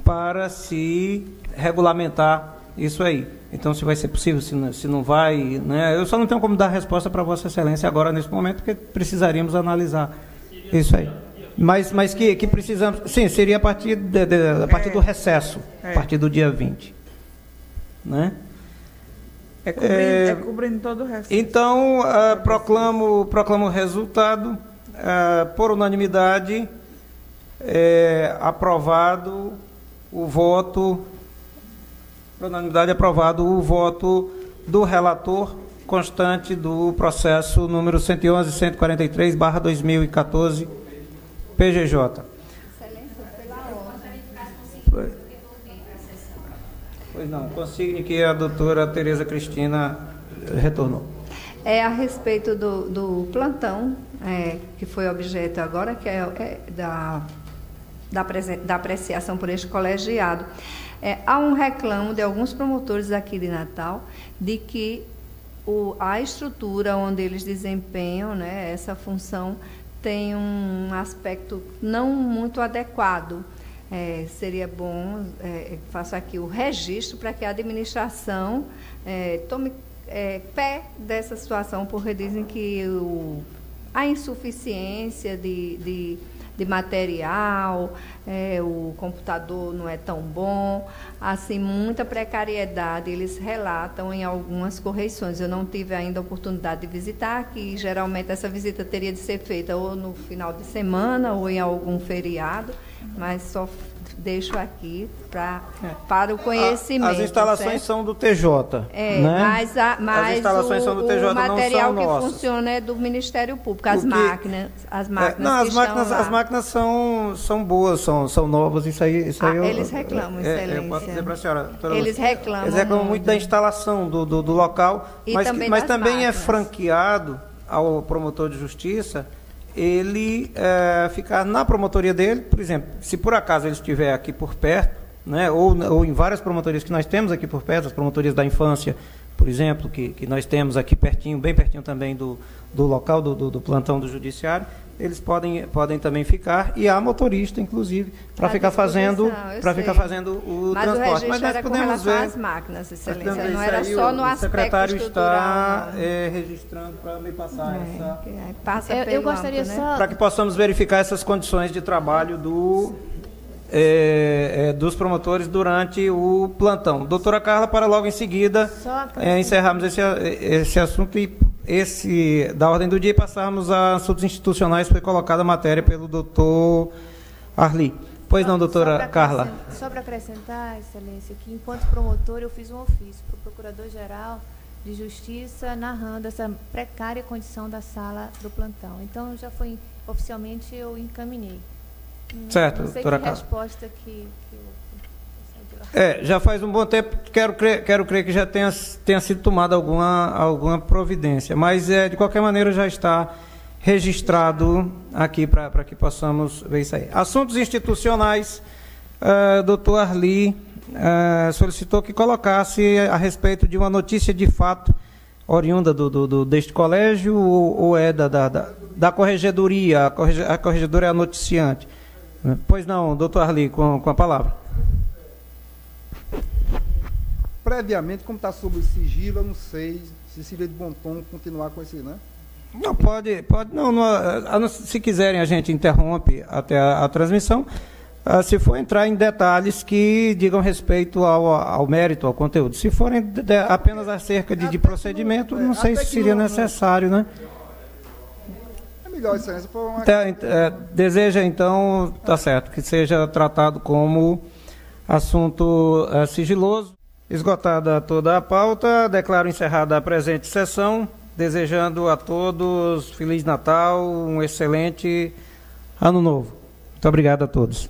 para se regulamentar isso aí. Então, se vai ser possível, se não vai, né? Eu só não tenho como dar resposta para Vossa Excelência agora, nesse momento, porque precisaríamos analisar isso aí. Mas que precisamos... Sim, seria a partir do recesso, a partir do dia 20. Né? Cobrindo todo o recesso. Então, proclamo o resultado, por unanimidade, aprovado o voto... Por unanimidade, aprovado o voto do relator constante do processo número 111.143/2014, PGJ. Pois não, consigne que a doutora Tereza Cristina retornou. A respeito do plantão, que foi objeto agora, que da apreciação por este colegiado. Há um reclamo de alguns promotores aqui de Natal de que a estrutura onde eles desempenham, né, essa função tem um aspecto não muito adequado. Seria bom, faço aqui o registro para que a administração tome pé dessa situação, porque dizem que a insuficiência de de material, o computador não é tão bom, assim, muita precariedade, eles relatam em algumas correições. Eu não tive ainda a oportunidade de visitar, que geralmente essa visita teria de ser feita ou no final de semana ou em algum feriado, mas só deixo aqui para o conhecimento. As instalações certo? São do TJ. Né? Mas as instalações são do TJ, o material não são que nossas. funciona é do Ministério Público, as máquinas. As máquinas são boas, são novas, isso aí eles reclamam, Excelência. Eu posso dizer para a senhora. Eles reclamam muito da instalação do local, mas também é franqueado ao promotor de justiça ele ficar na promotoria dele, por exemplo, se por acaso ele estiver aqui por perto, né, ou em várias promotorias que nós temos aqui por perto, as promotorias da infância, por exemplo, que nós temos aqui pertinho, bem pertinho também do local do plantão do judiciário, eles podem também ficar, e há motorista, inclusive, para ficar fazendo o transporte. Mas nós podemos ver as máquinas, Excelência, não era só no aspecto secretário estrutural. está registrando para me passar essa... Eu gostaria só... Para que possamos verificar essas condições de trabalho dos promotores durante o plantão. Doutora Carla, para logo em seguida encerrarmos esse assunto e da ordem do dia e passarmos a assuntos institucionais. Foi colocada a matéria pelo doutor Arli. Pois não, doutora Carla? Só para acrescentar, Excelência, que enquanto promotor eu fiz um ofício para o Procurador-Geral de Justiça narrando essa precária condição da sala do plantão. Então, já foi oficialmente, eu encaminhei. Certo, não sei doutora que Carla. Resposta que já faz um bom tempo, quero crer que já tenha sido tomada alguma providência, mas de qualquer maneira já está registrado aqui para que possamos ver isso aí. Assuntos institucionais, doutor Arli solicitou que colocasse a respeito de uma notícia de fato oriunda deste colégio ou é da corregedoria, a corregedora é a noticiante. Pois não, doutor Arli, com a palavra. Previamente, como está sob o sigilo, eu não sei se seria de bom tom continuar com esse, né? Não, pode não, se quiserem a gente interrompe até a transmissão, se for entrar em detalhes que digam respeito ao mérito, ao conteúdo. Se forem apenas acerca de procedimento, não sei se seria necessário, né? É melhor, Excelência, por uma... Deseja, então, tá certo, que seja tratado como assunto sigiloso. Esgotada toda a pauta, declaro encerrada a presente sessão, desejando a todos Feliz Natal, um excelente Ano Novo. Muito obrigado a todos.